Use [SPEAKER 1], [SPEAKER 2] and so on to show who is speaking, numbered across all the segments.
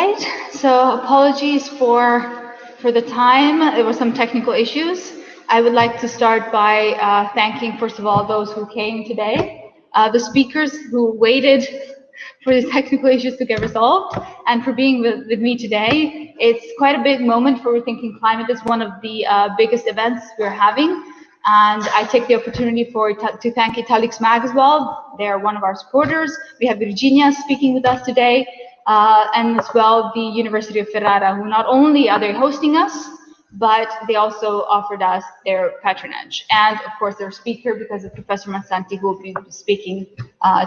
[SPEAKER 1] right, so apologies for the time. There were some technical issues. I would like to start by thanking, first of all, those who came today, the speakers who waited for the technical issues to get resolved, and for being with me today. It's quite a big moment for Rethinking Climate. It's one of the biggest events we're having, and I take the opportunity to thank Italics Mag as well. They're one of our supporters. We have Virginia speaking with us today, and as well the Università of Ferrara, who not only are they hosting us, but they also offered us their patronage. And of course, their speaker, because of Professor Mazzanti, who will be speaking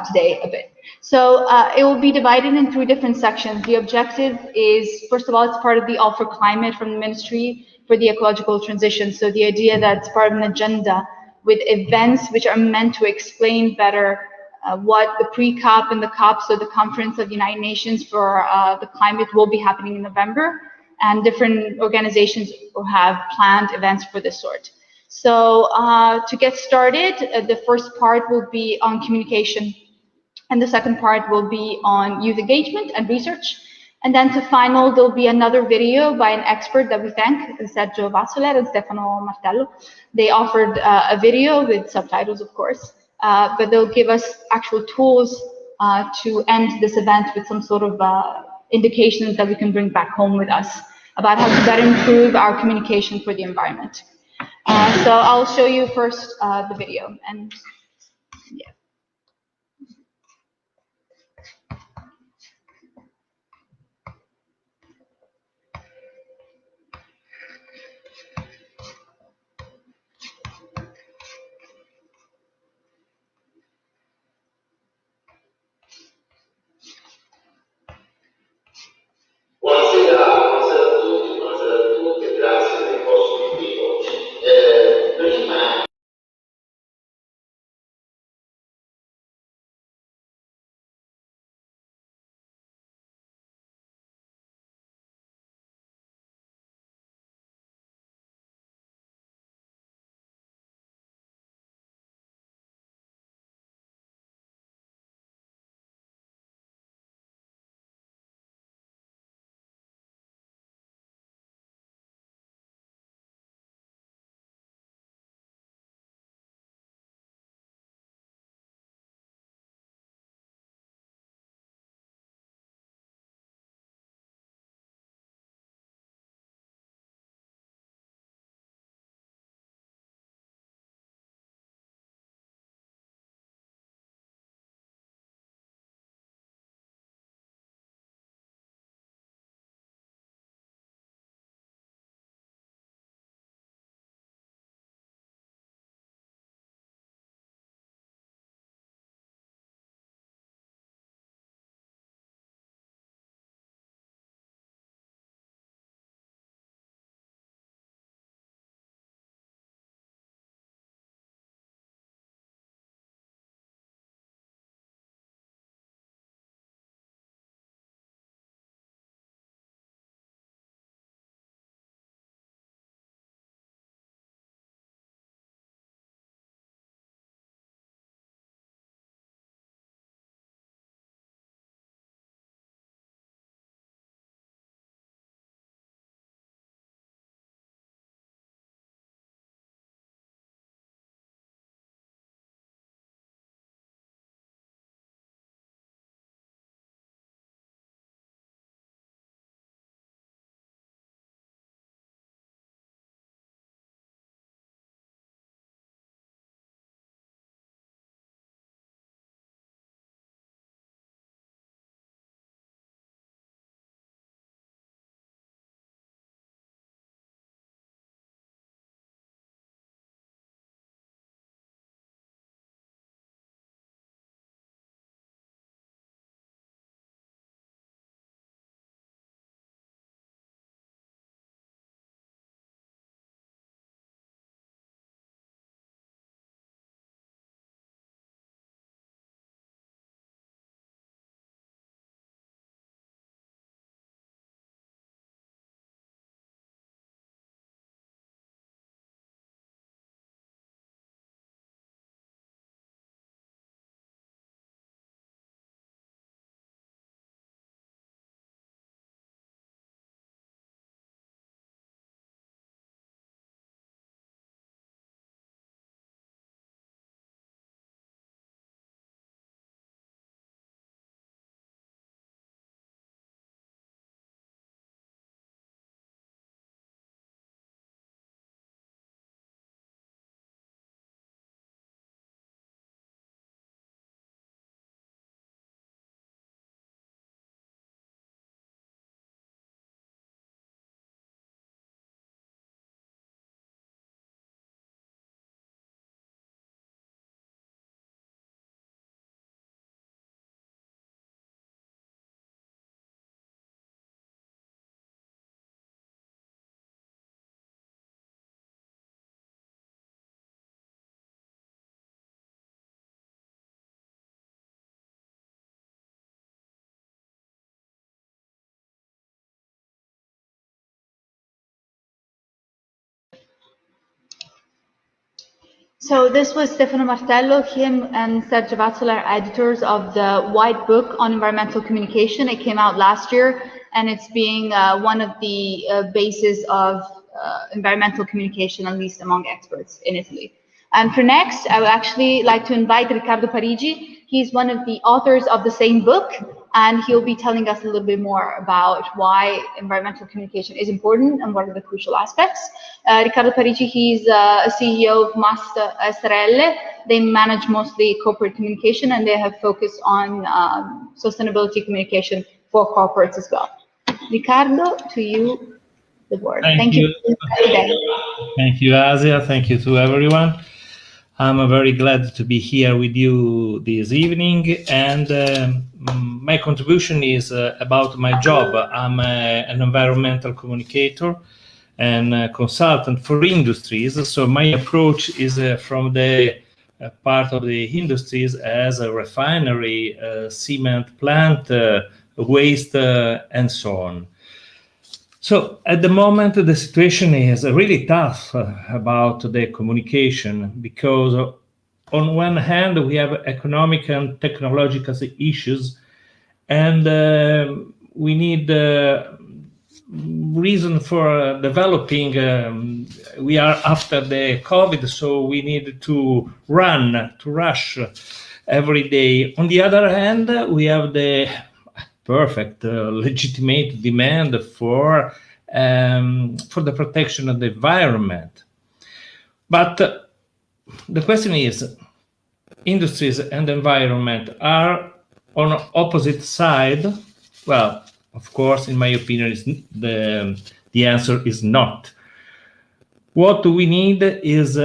[SPEAKER 1] today a bit. So it will be divided in 3 different sections. The objective is, first of all, it's part of the All for Climate from the Ministry for the Ecological Transition. So the idea that it's part of an agenda with events which are meant to explain better what the pre-COP and the COP, so the Conference of the United Nations for the Climate, will be happening in November. And different organizations will have planned events for this sort. So to get started, the first part will be on communication, and the second part will be on youth engagement and research. And then to final, there'll be another video by an expert that we thank, Sergio Vasilen and Stefano Martello. They offered a video with subtitles, of course, but they'll give us actual tools to end this event with some sort of indications that we can bring back home with us about how to better improve our communication for the environment. So I'll show you first the video, and yeah. So this was Stefano Martello. Him and Sergio Vasilen are editors of the White Book on Environmental Communication. It came out last year, and it's being one of the bases of environmental communication, at least among experts in Italy. And for next, I would actually like to invite Riccardo Parigi. He's one of the authors of the same book, and he'll be telling us a little bit more about why environmental communication is important and what are the crucial aspects. Riccardo Parigi, he's a CEO of Master SRL. They manage mostly corporate communication, and they have focused on sustainability communication for corporates as well. Riccardo, to you the word. Thank you.
[SPEAKER 2] Thank you, Asia. Thank you to everyone. I'm very glad to be here with you this evening, and my contribution is about my job. I'm an environmental communicator and consultant for industries. So my approach is from the part of the industries as a refinery, cement plant, waste, and so on. So at the moment, the situation is really tough about the communication, because on one hand, we have economic and technological issues, and we need reason for developing. We are after the COVID, so we need to rush every day. On the other hand, we have the perfect legitimate demand for the protection of the environment. But the question is, industries and environment are on opposite side? Well, of course, in my opinion, the answer is not. What we need is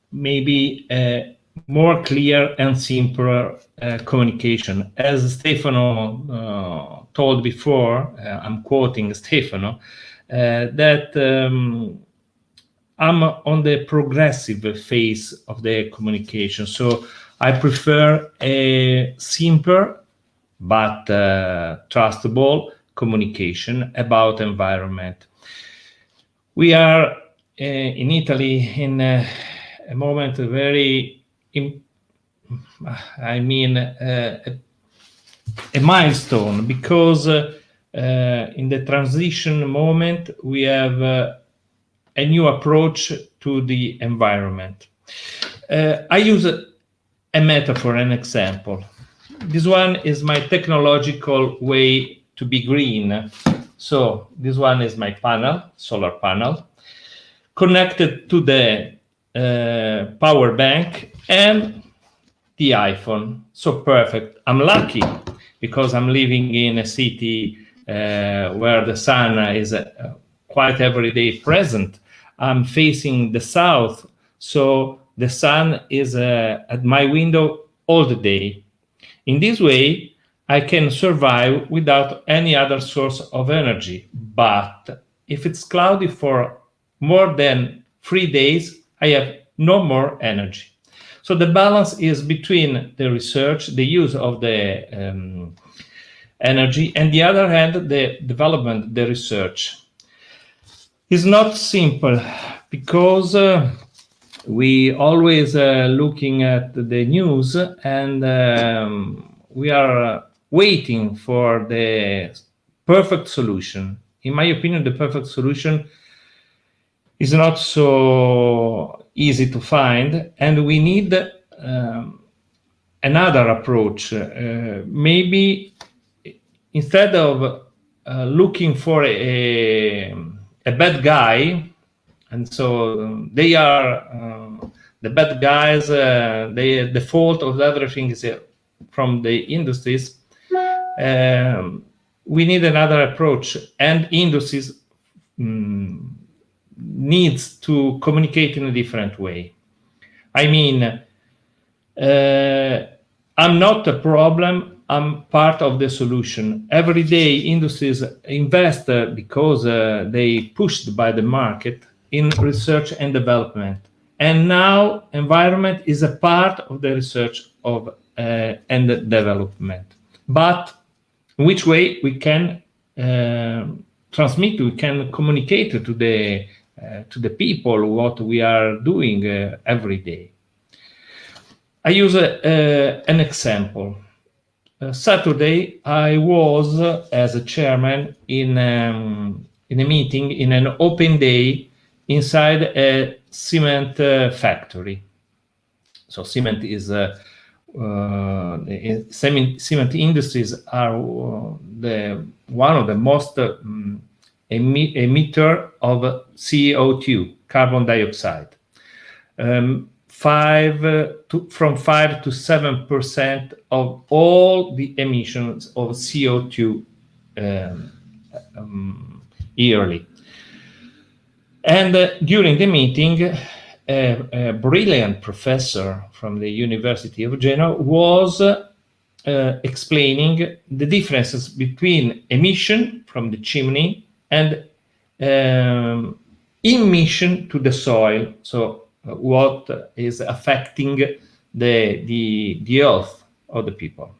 [SPEAKER 2] maybe a more clear and simpler communication. As Stefano told before, I'm quoting Stefano, that I'm on the progressive phase of the communication. So I prefer a simpler but trustable communication about environment. We are in Italy in a moment very a milestone, because in the transition moment we have a new approach to the environment. I use a metaphor, an example. This one is my technological way to be green. So this one is my panel, solar panel, connected to the power bank and the iPhone. So perfect. I'm lucky because I'm living in a city where the sun is quite every day present. I'm facing the south, so the sun is at my window all the day. In this way, I can survive without any other source of energy. But if it's cloudy for more than 3 days, I have no more energy. So the balance is between the research, the use of the energy, and the other hand, the development, the research. It's not simple, because we always looking at the news, and we are waiting for the perfect solution. In my opinion, the perfect solution is not so easy to find, and we need another approach. Maybe instead of looking for a bad guy, and so they are the bad guys, the fault of everything is from the industries. We need another approach, and industries needs to communicate in a different way. I mean, I'm not a problem, I'm part of the solution. Every day industries invest because they pushed by the market in research and development. And now environment is a part of the research of and development. But in which way we can transmit, we can communicate to the to the people what we are doing every day. I use an example. Saturday, I was as a chairman in a meeting in an open day inside a cement factory. So cement is cement industries are one of the most emitter of CO2, carbon dioxide. From 5 to 7% of all the emissions of CO2 yearly. And during the meeting, a brilliant professor from the University of Genoa was explaining the differences between emission from the chimney and emission to the soil. So what is affecting the health of the people.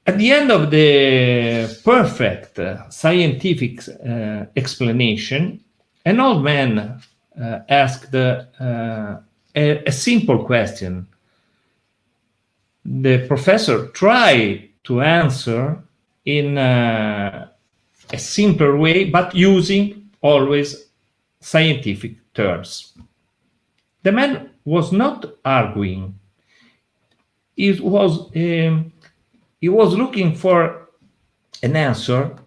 [SPEAKER 2] At the end of the perfect scientific explanation, an old man asked a simple question. The professor tried to answer in a simpler way, but using always scientific terms. The man was not arguing. He was looking for an answer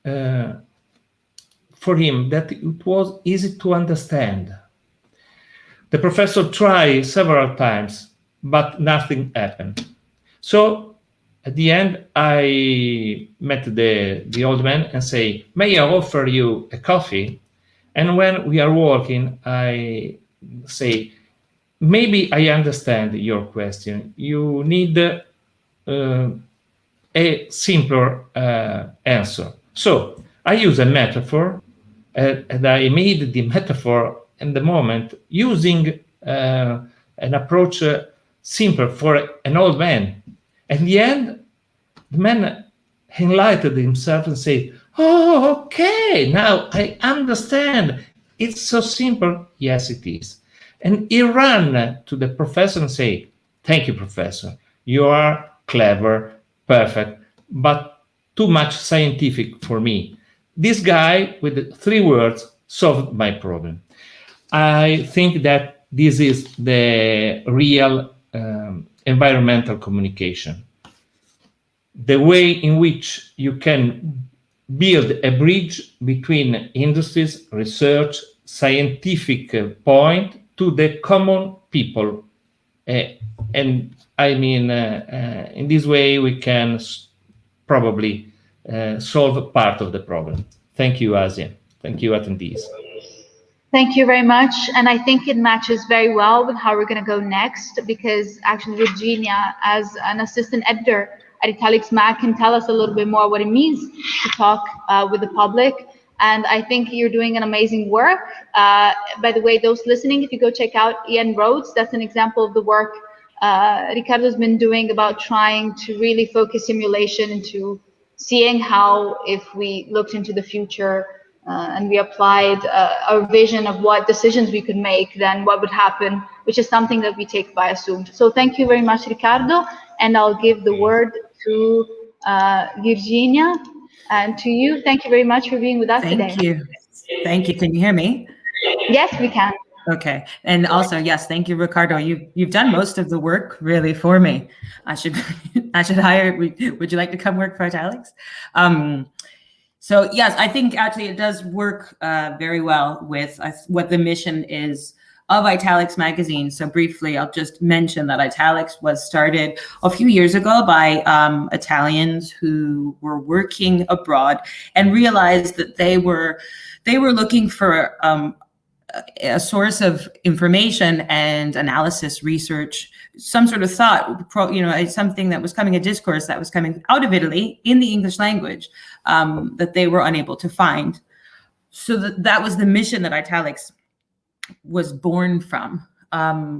[SPEAKER 2] for him that it was easy to understand. The professor tried several times, but nothing happened. So at the end, I met the old man and say, "May I offer you a coffee?" And when we are walking, I say, "Maybe I understand your question. You need a simpler answer." So I use a metaphor, and I made the metaphor in the moment using an approach simple for an old man. At the end, the man enlightened himself and said, "Oh, okay, now I understand. It's so simple." Yes, it is. And he ran to the professor and said, "Thank you, professor. You are clever, perfect, but too much scientific for me. This guy with 3 words solved my problem." I think that this is the real environmental communication. The way in which you can build a bridge between industries, research, scientific point to the common people. And I mean, in this way, we can probably solve part of the problem. Thank you, Asia. Thank you, attendees.
[SPEAKER 1] Thank you very much. And I think it matches very well with how we're going to go next, because actually Virginia, as an assistant editor at Italics Mag, can tell us a little bit more what it means to talk with the public. And I think you're doing an amazing work. By the way, those listening, if you go check out Ian Rhodes, that's an example of the work Riccardo's been doing about trying to really focus simulation into seeing how, if we looked into the future and we applied our vision of what decisions we could make, then what would happen, which is something that we take by assumed. So thank you very much, Riccardo. And I'll give the word to Virginia. And to you, thank you very much for being with us today.
[SPEAKER 3] Thank you. Thank you. Can you hear me?
[SPEAKER 1] Yes, we can.
[SPEAKER 3] Okay. And also, yes, thank you, Riccardo. You've done most of the work really for me. I should hire. Would you like to come work for Italics? So yes, I think actually it does work very well with what the mission is of Italics magazine. So briefly, I'll just mention that Italics was started a few years ago by Italians who were working abroad and realized that they were looking for a source of information and analysis, research, some sort of thought, something that was coming, a discourse that was coming out of Italy in the English language that they were unable to find. So that was the mission that Italics was born from,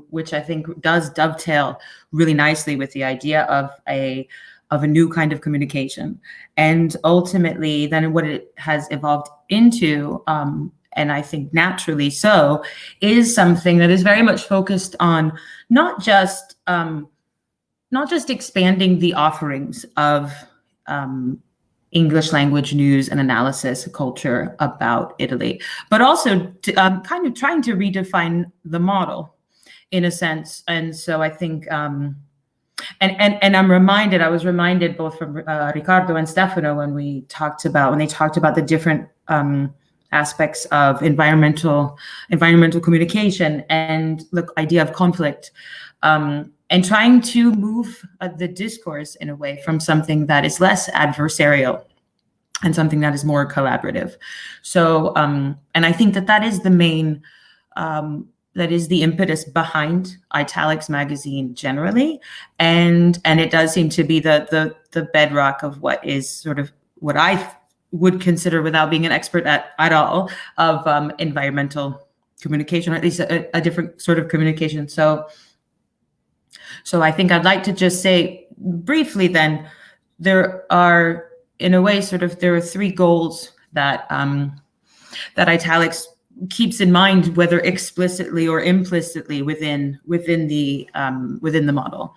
[SPEAKER 3] which I think does dovetail really nicely with the idea of a a new kind of communication. And ultimately, then what it has evolved into, and I think naturally so, is something that is very much focused on not just expanding the offerings of English language news and analysis culture about Italy, but also kind of trying to redefine the model in a sense. And so I think, and I was reminded both from Riccardo and Stefano when they talked about the different aspects of environmental communication and the idea of conflict, and trying to move the discourse in a way from something that is less adversarial and something that is more collaborative. So, and I think that is the main, that is the impetus behind Italics magazine generally, and it does seem to be the bedrock of what is sort of what I would consider, without being an expert at all, of environmental communication, or at least a different sort of communication. So I think I'd like to just say briefly then, there are, in a way, there are three goals that Italics keeps in mind, whether explicitly or implicitly within the model.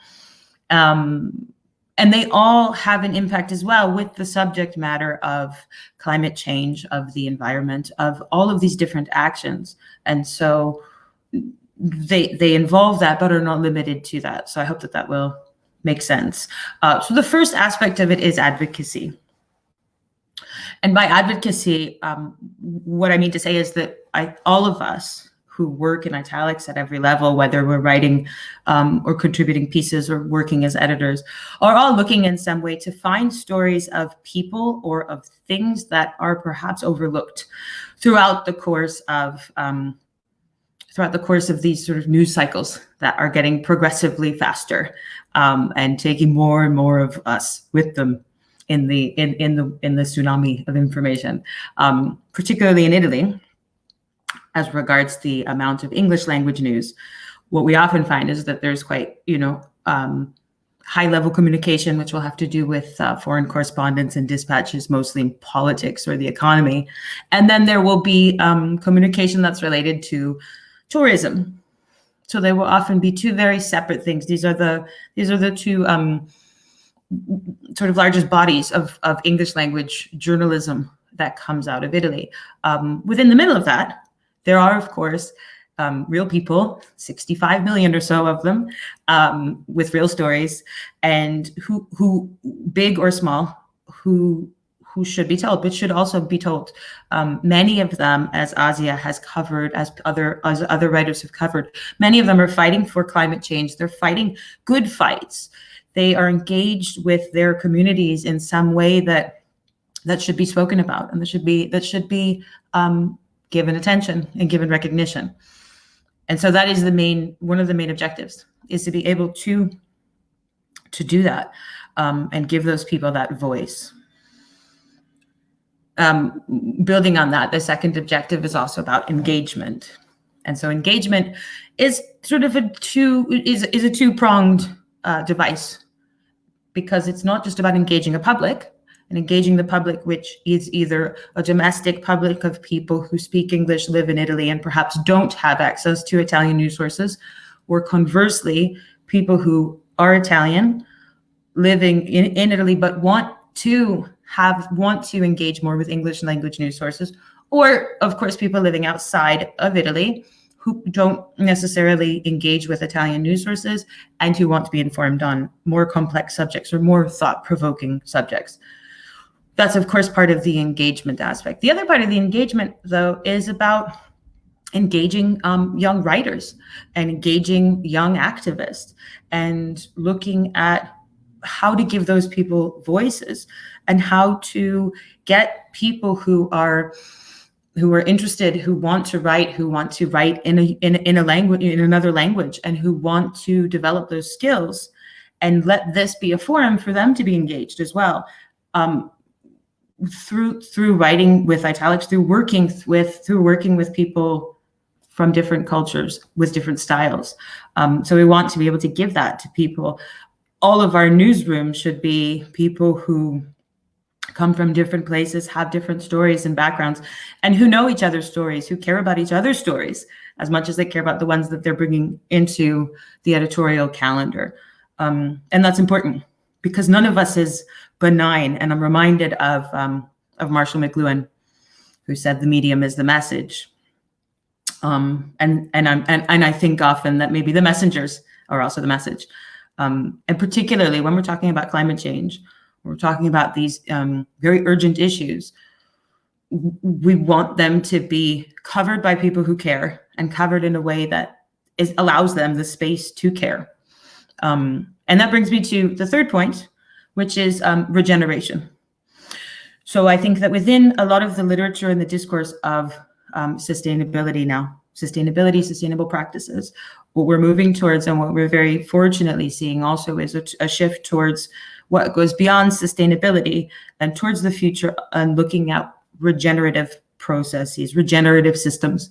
[SPEAKER 3] And they all have an impact as well with the subject matter of climate change, of the environment, of all of these different actions. And so they involve that, but are not limited to that. So I hope that will make sense. So the first aspect of it is advocacy. And by advocacy, what I mean to say is that all of us who work in Italics at every level, whether we're writing or contributing pieces or working as editors, are all looking in some way to find stories of people or of things that are perhaps overlooked throughout the course of these sort of news cycles that are getting progressively faster, and taking more and more of us with them in the tsunami of information, particularly in Italy. As regards the amount of English language news, what we often find is that there's quite, high level communication, which will have to do with foreign correspondence and dispatches, mostly in politics or the economy. And then there will be communication that's related to tourism. So they will often be two very separate things. These are the two sort of largest bodies of English language journalism that comes out of Italy. Within the middle of that, there are, of course, real people, 65 million or so of them, with real stories, and who big or small, who should be told, but should also be told. Many of them, as Asia has covered, as other writers have covered, many of them are fighting for climate change. They're fighting good fights. They are engaged with their communities in some way that should be spoken about, and that should be given attention and given recognition. And so that is one of the main objectives, is to be able to do that, and give those people that voice. Building on that, the second objective is also about engagement. And so engagement is sort of a two-pronged device, because it's not just about engaging a public, and engaging the public, which is either a domestic public of people who speak English, live in Italy, and perhaps don't have access to Italian news sources, or conversely, people who are Italian, living in Italy, but want to engage more with English language news sources, or of course, people living outside of Italy who don't necessarily engage with Italian news sources and who want to be informed on more complex subjects or more thought-provoking subjects. That's, of course, part of the engagement aspect. The other part of the engagement, though, is about engaging young writers and engaging young activists, and looking at how to give those people voices, and how to get people who are interested, who want to write in a language, in another language, and who want to develop those skills, and let this be a forum for them to be engaged as well. Through writing with Italics, through working with people from different cultures with different styles. So we want to be able to give that to people all of our newsrooms should be people who come from different places, have different stories and backgrounds, and who know each other's stories, who care about each other's stories as much as they care about the ones that they're bringing into the editorial calendar. And that's important because none of us is benign. And I'm reminded of Marshall McLuhan, who said the medium is the message. And I think often that maybe the messengers are also the message. And particularly when we're talking about climate change, we're talking about these very urgent issues, we want them to be covered by people who care and covered in a way that allows them the space to care. And that brings me to the third point, which is regeneration. So I think that within a lot of the literature and the discourse of sustainability now, sustainable practices, what we're moving towards and what we're very fortunately seeing also is a shift towards what goes beyond sustainability and towards the future and looking at regenerative processes, regenerative systems.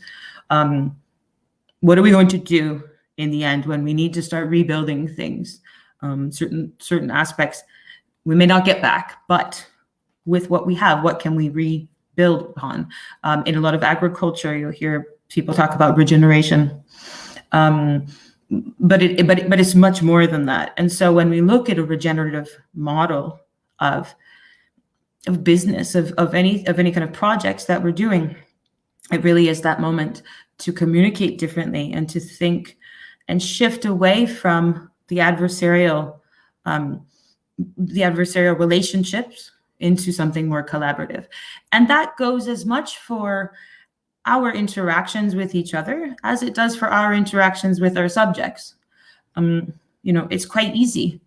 [SPEAKER 3] What are we going to do in the end when we need to start rebuilding things? Certain aspects we may not get back, but with what we have, what can we rebuild upon? In a lot of agriculture, you'll hear people talk about regeneration, but it's much more than that. And so when we look at a regenerative model of business, of any kind of projects that we're doing, it really is that moment to communicate differently and to think and shift away from the adversarial relationships into something more collaborative. And that goes as much for our interactions with each other as it does for our interactions with our subjects. It's quite easy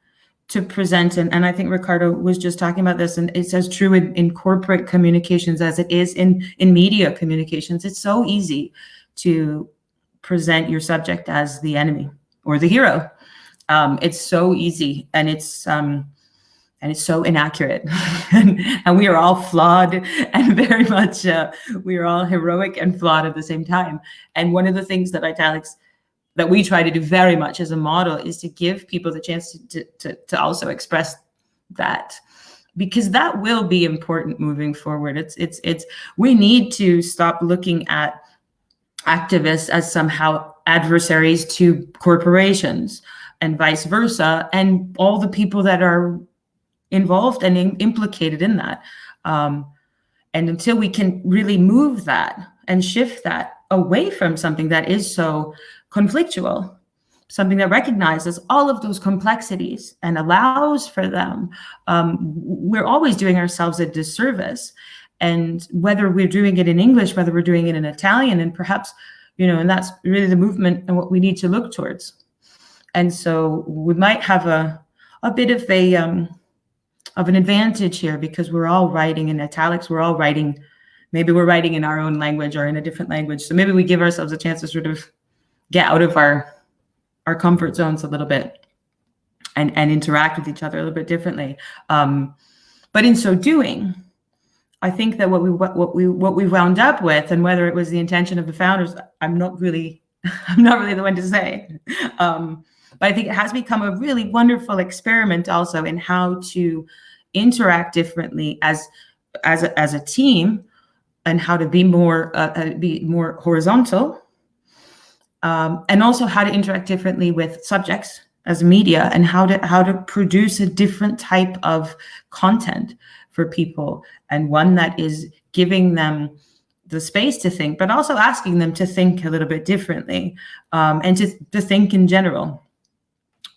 [SPEAKER 3] to present, and I think Riccardo was just talking about this, and it's as true in corporate communications as it is in media communications. It's so easy to present your subject as the enemy or the hero. It's so easy, and it's so inaccurate. and we are all flawed, and very much we are all heroic and flawed at the same time. And one of the things that Italics that we try to do very much as a model is to give people the chance to also express that, because that will be important moving forward. We need to stop looking at activists as somehow adversaries to corporations and vice versa, and all the people that are involved and implicated in that. And until we can really move that and shift that away from something that is so conflictual, something that recognizes all of those complexities and allows for them, we're always doing ourselves a disservice. And whether we're doing it in English, whether we're doing it in Italian, and perhaps, and that's really the movement and what we need to look towards. And so we might have a bit of an advantage here, because we're all writing in Italics. We're all writing, maybe we're writing in our own language or in a different language. So maybe we give ourselves a chance to sort of get out of our comfort zones a little bit and interact with each other a little bit differently. But in so doing, I think that what we wound up with, and whether it was the intention of the founders, I'm not really the one to say. But I think it has become a really wonderful experiment also in how to interact differently as a team, and how to be more horizontal, and also how to interact differently with subjects as media, and how to produce a different type of content for people, and one that is giving them the space to think, but also asking them to think a little bit differently, and to think in general.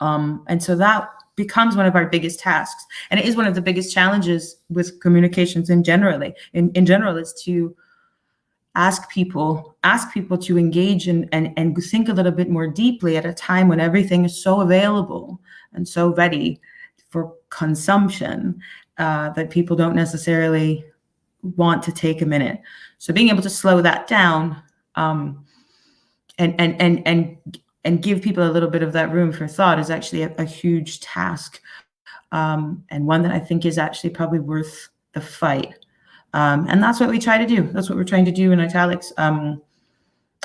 [SPEAKER 3] And so that becomes one of our biggest tasks, and it is one of the biggest challenges with communications in general is to ask people to engage and think a little bit more deeply at a time when everything is so available and so ready for consumption, that people don't necessarily want to take a minute. So being able to slow that down, and give people a little bit of that room for thought is actually a huge task, and one that I think is actually probably worth the fight. And that's what we try to do. That's what we're trying to do in Italics, and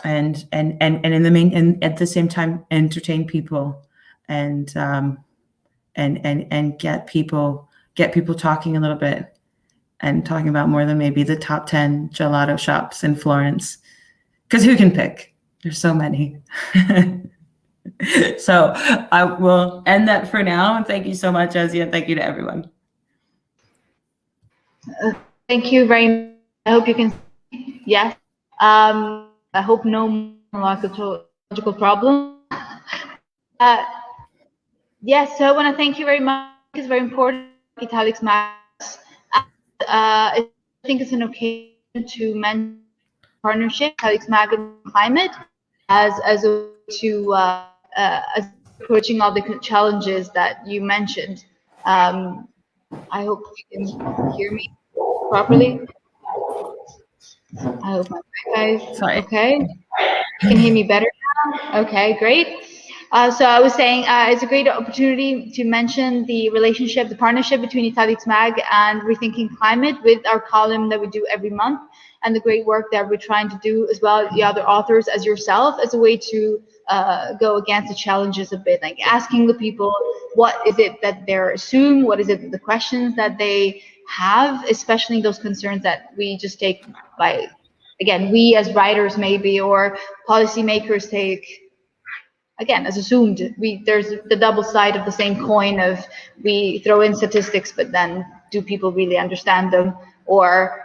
[SPEAKER 3] in the main, and at the same time entertain people, and and get people talking a little bit, and talking about more than maybe the top 10 gelato shops in Florence, because who can pick? There's so many. So I will end that for now. And thank you so much, Ezia. Thank you to everyone.
[SPEAKER 1] Thank you very much. I hope you can see. Yes. I hope no logical problem. Yes, so I want to thank you very much. It's very important. Italics matters. I think it's an occasion to mention partnership, Italics Mag and Climate, as a way to as approaching all the challenges that you mentioned. I hope you can hear me properly. I hope my guys. Okay. You can hear me better now. Okay, great. So I was saying it's a great opportunity to mention the relationship, the partnership between Italics Mag and Rethinking Climate with our column that we do every month, and the great work that we're trying to do as well, the other authors as yourself, as a way to go against the challenges a bit, like asking the people what is it that they're assume, what is it, the questions that they have, especially those concerns that we just take by, again, we as writers maybe, or policymakers take, again, as assumed. There's the double side of the same coin of we throw in statistics, but then do people really understand them? Or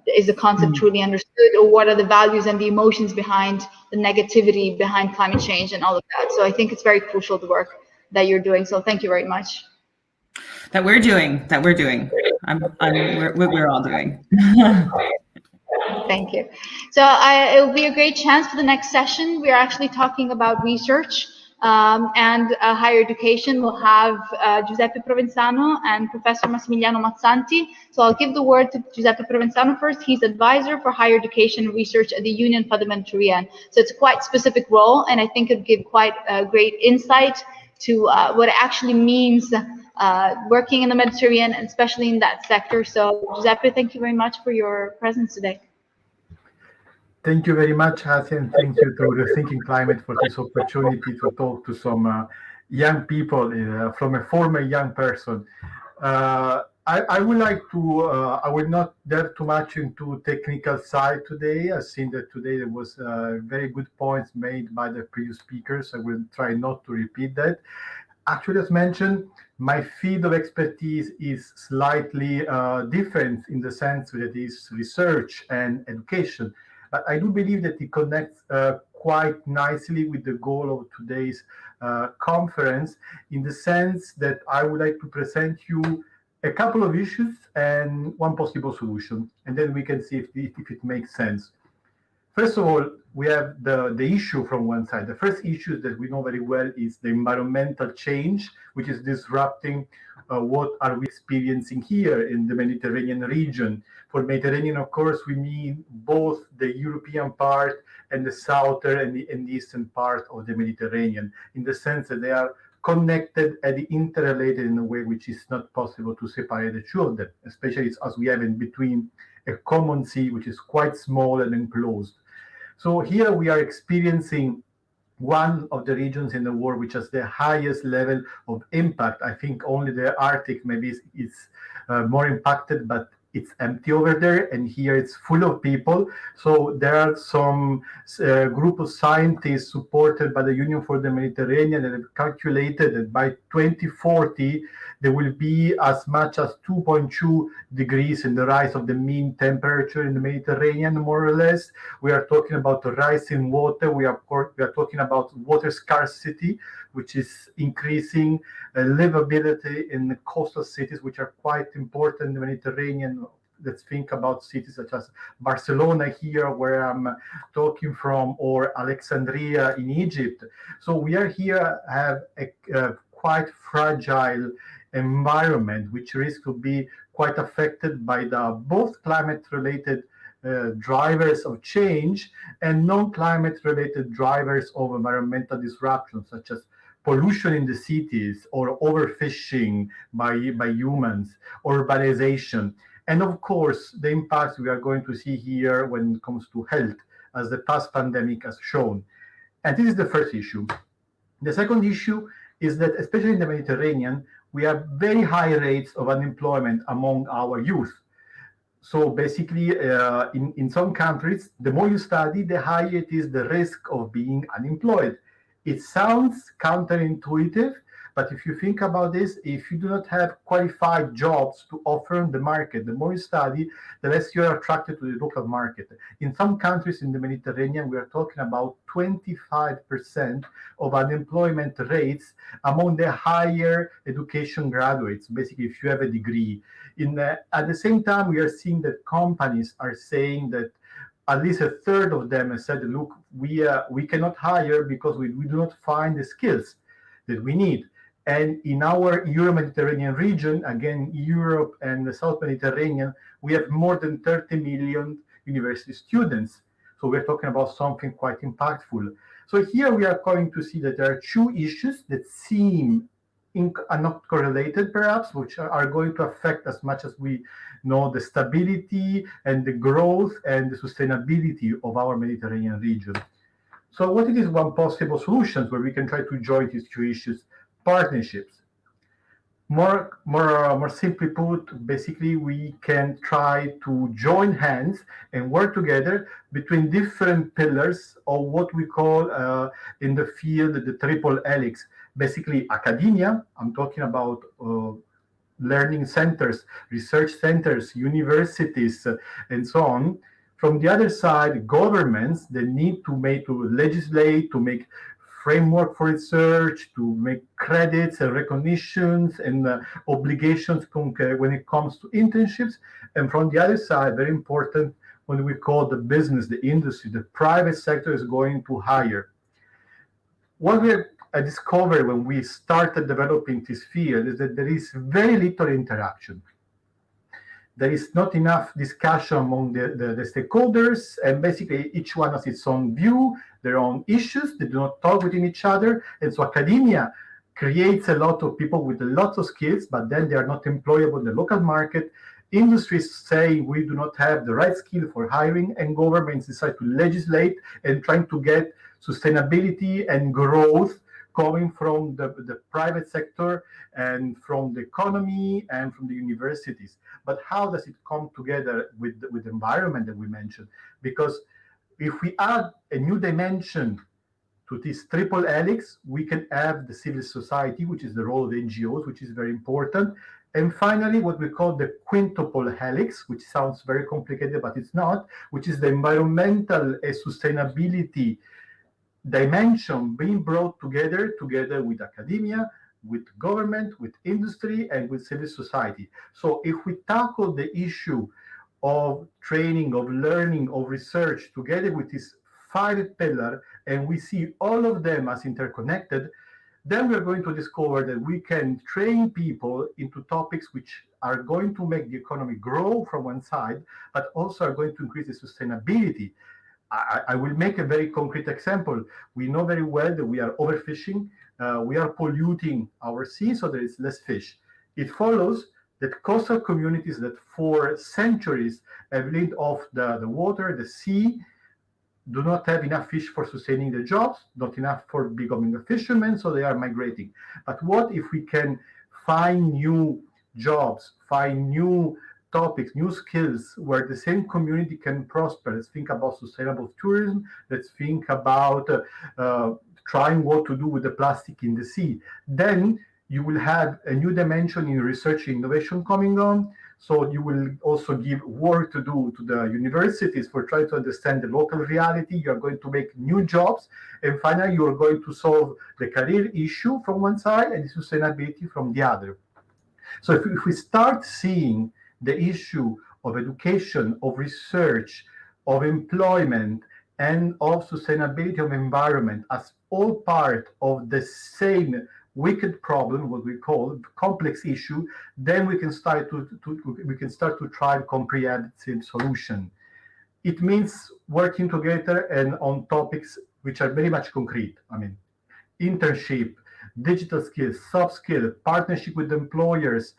[SPEAKER 1] is the concept truly understood? Or what are the values and the emotions behind the negativity behind climate change and all of that? So I think it's very crucial, the work that you're doing. So thank you very much.
[SPEAKER 3] That we're doing. We're all doing.
[SPEAKER 1] Thank you. So it will be a great chance for the next session. We are actually talking about research and higher education. We'll have Giuseppe Provenzano and Professor Massimiliano Mazzanti. So I'll give the word to Giuseppe Provenzano first. He's advisor for higher education and research at the Union for the Mediterranean. So it's a quite specific role, and I think it'd give quite a great insight to what it actually means working in the Mediterranean, and especially in that sector. So Giuseppe, thank you very much for your presence today.
[SPEAKER 4] Thank you very much, Asia, and thank you to Rethinking Climate for this opportunity to talk to some young people from a former young person. I would like to, I will not delve too much into technical side today. I've seen that today there was very good points made by the previous speakers. I will try not to repeat that. Actually, as mentioned, my field of expertise is slightly different in the sense that it is research and education. But I do believe that it connects quite nicely with the goal of today's conference, in the sense that I would like to present you a couple of issues and one possible solution, and then we can see if it makes sense. First of all, we have the issue from one side. The first issue that we know very well is the environmental change, which is disrupting what are we experiencing here in the Mediterranean region. For Mediterranean, of course, we mean both the European part and the southern and the eastern part of the Mediterranean, in the sense that they are connected and interrelated in a way which is not possible to separate the two of them, especially as we have in between a common sea, which is quite small and enclosed. So here we are experiencing one of the regions in the world which has the highest level of impact. I think only the Arctic maybe is more impacted, but it's empty over there, and here it's full of people. So there are some group of scientists supported by the Union for the Mediterranean that have calculated that by 2040 there will be as much as 2.2 degrees in the rise of the mean temperature in the Mediterranean, more or less. We are talking about the rise in water. We are talking about water scarcity, which is increasing livability in the coastal cities, which are quite important in the Mediterranean. Let's think about cities such as Barcelona here, where I'm talking from, or Alexandria in Egypt. So we are here have a quite fragile environment, which risks to be quite affected by the both climate-related drivers of change and non-climate related drivers of environmental disruption, such as pollution in the cities, or overfishing by humans, urbanization, and of course the impacts we are going to see here when it comes to health, as the past pandemic has shown. And this is the first issue. The second issue is that, especially in the Mediterranean, we have very high rates of unemployment among our youth. So basically, in some countries, the more you study, the higher it is the risk of being unemployed. It sounds counterintuitive, but if you think about this, if you do not have qualified jobs to offer on the market, the more you study, the less you are attracted to the local market. In some countries in the Mediterranean, we are talking about 25% of unemployment rates among the higher education graduates, basically if you have a degree. At the same time, we are seeing that companies are saying that at least a third of them have said, look, we cannot hire because we do not find the skills that we need. And in our Euro-Mediterranean region, again, Europe and the South Mediterranean, we have more than 30 million university students. So we're talking about something quite impactful. So here we are going to see that there are two issues that seem are not correlated, perhaps, which are going to affect as much as we know the stability and the growth and the sustainability of our Mediterranean region. So what is one possible solution where we can try to join these two issues? Partnerships. More simply put, basically we can try to join hands and work together between different pillars of what we call in the field the triple helix. Basically academia, I'm talking about learning centers, research centers, universities, and so on. From the other side, governments, they need to legislate, to make framework for research, to make credits and recognitions and obligations when it comes to internships. And from the other side, very important, when we call the business, the industry, the private sector is going to hire. What I discovered when we started developing this field is that there is very little interaction. There is not enough discussion among the stakeholders, and basically each one has its own view, their own issues. They do not talk within each other, and so academia creates a lot of people with a lot of skills, but then they are not employable in the local market. Industries say we do not have the right skill for hiring, and governments decide to legislate and trying to get sustainability and growth coming from the private sector and from the economy and from the universities. But how does it come together with the environment that we mentioned? Because if we add a new dimension to this triple helix, we can have the civil society, which is the role of the NGOs, which is very important. And finally, what we call the quintuple helix, which sounds very complicated, but it's not, which is the environmental and sustainability dimension being brought together with academia, with government, with industry, and with civil society. So if we tackle the issue of training, of learning, of research together with this 5 pillar, and we see all of them as interconnected, then we're going to discover that we can train people into topics which are going to make the economy grow from one side, but also are going to increase the sustainability. I will make a very concrete example. We know very well that we are overfishing. We are polluting our sea, so there is less fish. It follows that coastal communities that for centuries have lived off the water, the sea, do not have enough fish for sustaining their jobs, not enough for becoming a fisherman, so they are migrating. But what if we can find new jobs, find new topics, new skills where the same community can prosper? Let's think about sustainable tourism. Let's think about trying what to do with the plastic in the sea. Then you will have a new dimension in research and innovation coming on. So you will also give work to do to the universities for trying to understand the local reality. You are going to make new jobs. And finally, you are going to solve the career issue from one side and the sustainability from the other. So if we start seeing the issue of education, of research, of employment, and of sustainability of environment as all part of the same wicked problem, what we call complex issue, then we can start to try comprehensive solution. It means working together and on topics which are very much concrete. I mean, internship, digital skills, soft skill, partnership with employers,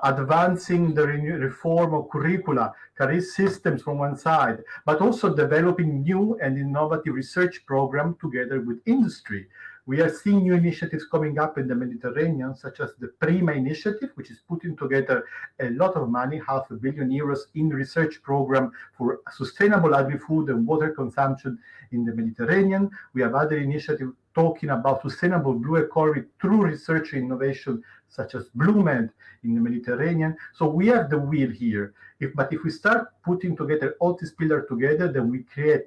[SPEAKER 4] advancing the reform of curricula, career systems from one side, but also developing new and innovative research program together with industry. We are seeing new initiatives coming up in the Mediterranean, such as the PRIMA initiative, which is putting together a lot of money, €500 million in research program for sustainable agri-food and water consumption in the Mediterranean. We have other initiatives talking about sustainable blue economy through research and innovation, such as BlueMed in the Mediterranean. So we have the wheel here. But if we start putting together all these pillars together, then we can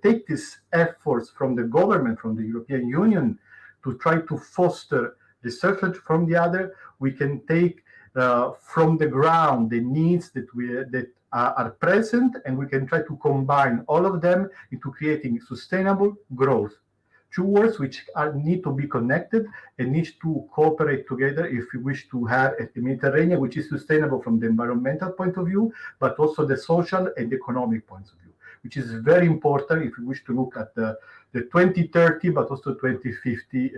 [SPEAKER 4] take these efforts from the government, from the European Union, to try to foster research from the other. We can take from the ground the needs that are present, and we can try to combine all of them into creating sustainable growth. Two words which need to be connected and need to cooperate together if we wish to have a Mediterranean which is sustainable from the environmental point of view, but also the social and economic points of view, which is very important if we wish to look at the 2030, but also 2050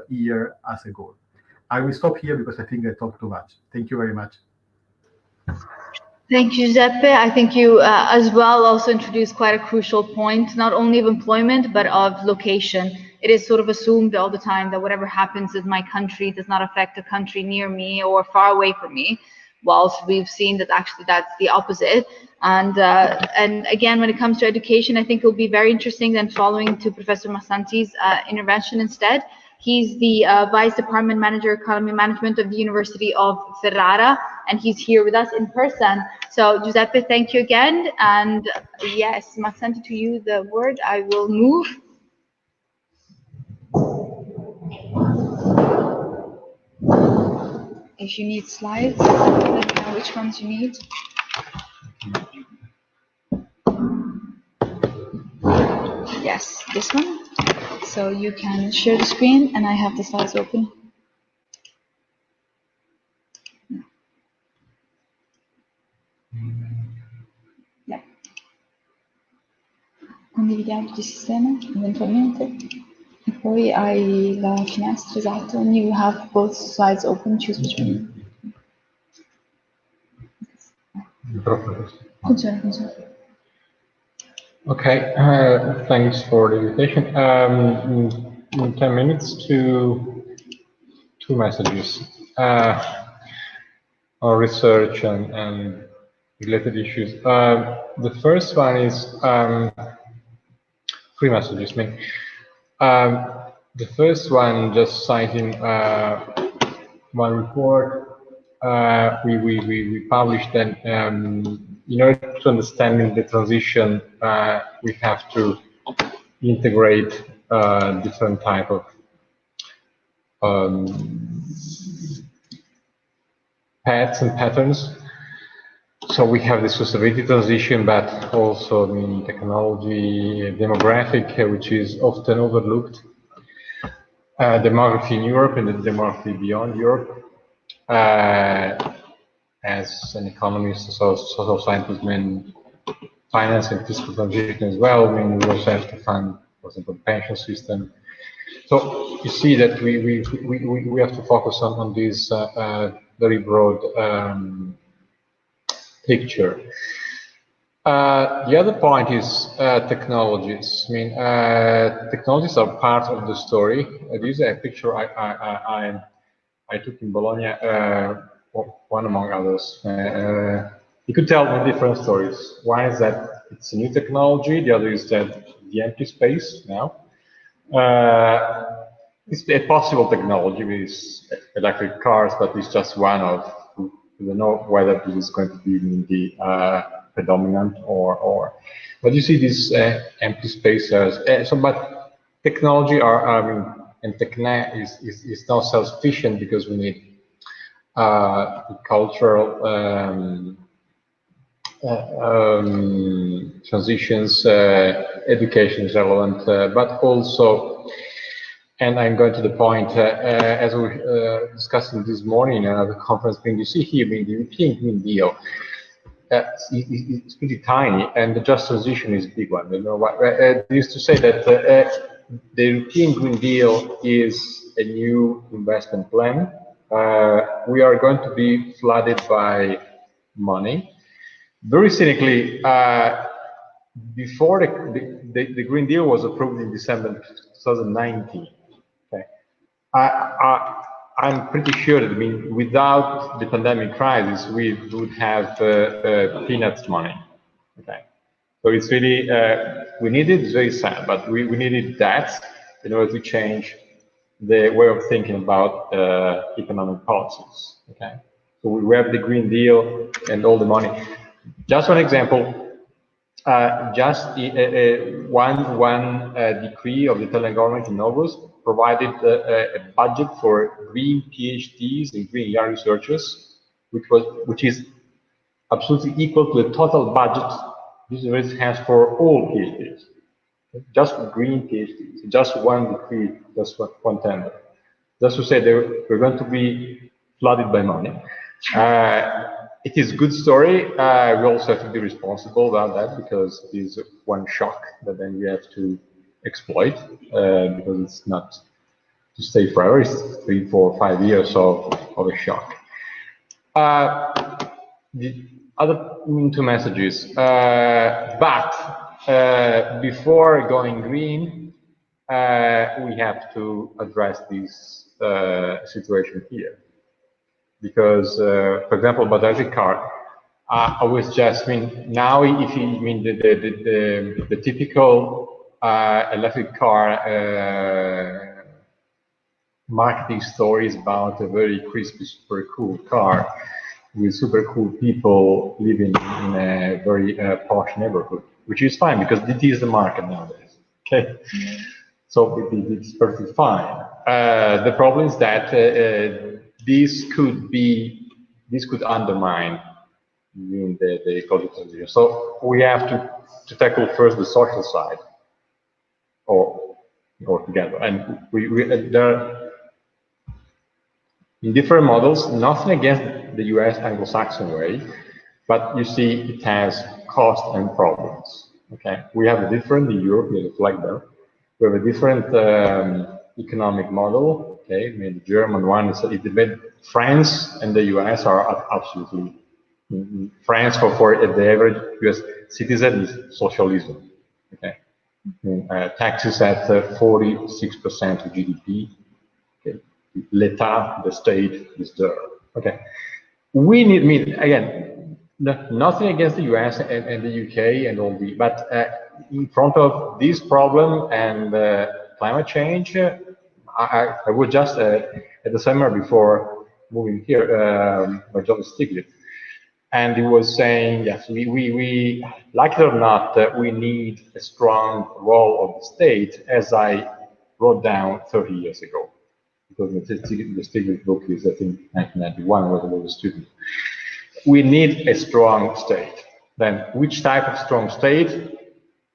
[SPEAKER 4] year as a goal. I will stop here because I think I talked too much. Thank you very much.
[SPEAKER 1] Thank you, Giuseppe. I think you as well also introduced quite a crucial point, not only of employment, but of location. It is sort of assumed all the time that whatever happens in my country does not affect a country near me or far away from me, whilst we've seen that actually that's the opposite. And again, when it comes to education, I think it'll be very interesting then following to Professor Mazzanti's intervention instead. He's the Vice Department Manager, Economy Management of the University of Ferrara, and he's here with us in person. So Giuseppe, thank you again. And yes, Mazzanti, to you the word. I will move. If you need slides, let me know which ones you need. Yes, this one. So you can share the screen, and I have the slides open. Yeah. Condividiamo tutti il sistema, eventualmente. E poi hai la finestra, esatto, and you have both slides open, choose which one. Funziona.
[SPEAKER 5] Okay, thanks for the invitation. In 10 minutes, two messages on research and related issues. The first one is three messages. The first one, just citing one report we published, that in order to understand the transition, we have to integrate different type of paths and patterns. So we have the sustainability transition, but also the technology, demographic, which is often overlooked, demography in Europe and the demography beyond Europe. As an economist, social scientist, finance and fiscal transition as well. We also have to fund, for example, the pension system. So you see that we have to focus on this very broad picture. The other point is technologies. Technologies are part of the story. This is a picture I took in Bologna, one among others. You could tell different stories. One is that it's a new technology. The other is that the empty space now. It's a possible technology with electric cars, but it's just one of. We don't know whether this is going to be the predominant or. But you see this empty space as but technology and techne is not self-sufficient, because we need cultural transitions, education is relevant, but also, and I'm going to the point, as we discussed this morning at the conference, you see here the European Green Deal. It's pretty tiny, and the just transition is a big one. You know what? I used to say that the European Green Deal is a new investment plan. We are going to be flooded by money. Very cynically, before the Green Deal was approved in December 2019, okay? I'm pretty sure that, I mean, without the pandemic crisis, we would have peanuts money. Okay, so it's really we needed, it's very sad, but we needed that in order to change the way of thinking about economic policies. Okay, so we have the Green Deal and all the money. Just one example. Just one decree of the Italian government in August provided a budget for green PhDs and green young researchers, which is absolutely equal to the total budget this university has for all PhDs, just for green PhDs, just one decree, just one tender. Just to say we're going to be flooded by money. It is a good story. We also have to be responsible about that, because it is one shock that then we have to exploit, because it's not to stay forever. It's 3, 4, 5 years of a shock. The other two messages. But before going green, we have to address this situation here. Because, for example, about electric car, I was just, I mean, now if you mean the typical electric car marketing stories about a very crispy, super cool car with super cool people living in a very posh neighborhood, which is fine because it is the market nowadays. Okay, so it's perfectly fine. The problem is that this could undermine the ecological transition. So we have to tackle first the social side, or together. And there are, in different models, nothing against the US Anglo-Saxon way, but you see it has cost and problems. Okay, we have a different in Europe, we have a flag there. We have a different economic model. Okay, I mean, the German one is France and the US are absolutely, France for the average US citizen is socialism. Okay, taxes at 46% of GDP. Okay, l'État, the state is there. Okay, we need, I mean, again, nothing against the US and the UK and all the, but in front of this problem and climate change, I was just at the seminar before moving here by John Stiglitz, and he was saying, yes, we like it or not, we need a strong role of the state, as I wrote down 30 years ago, because the Stiglitz book is, I think, 1991, when I was a student. We need a strong state. Then, which type of strong state?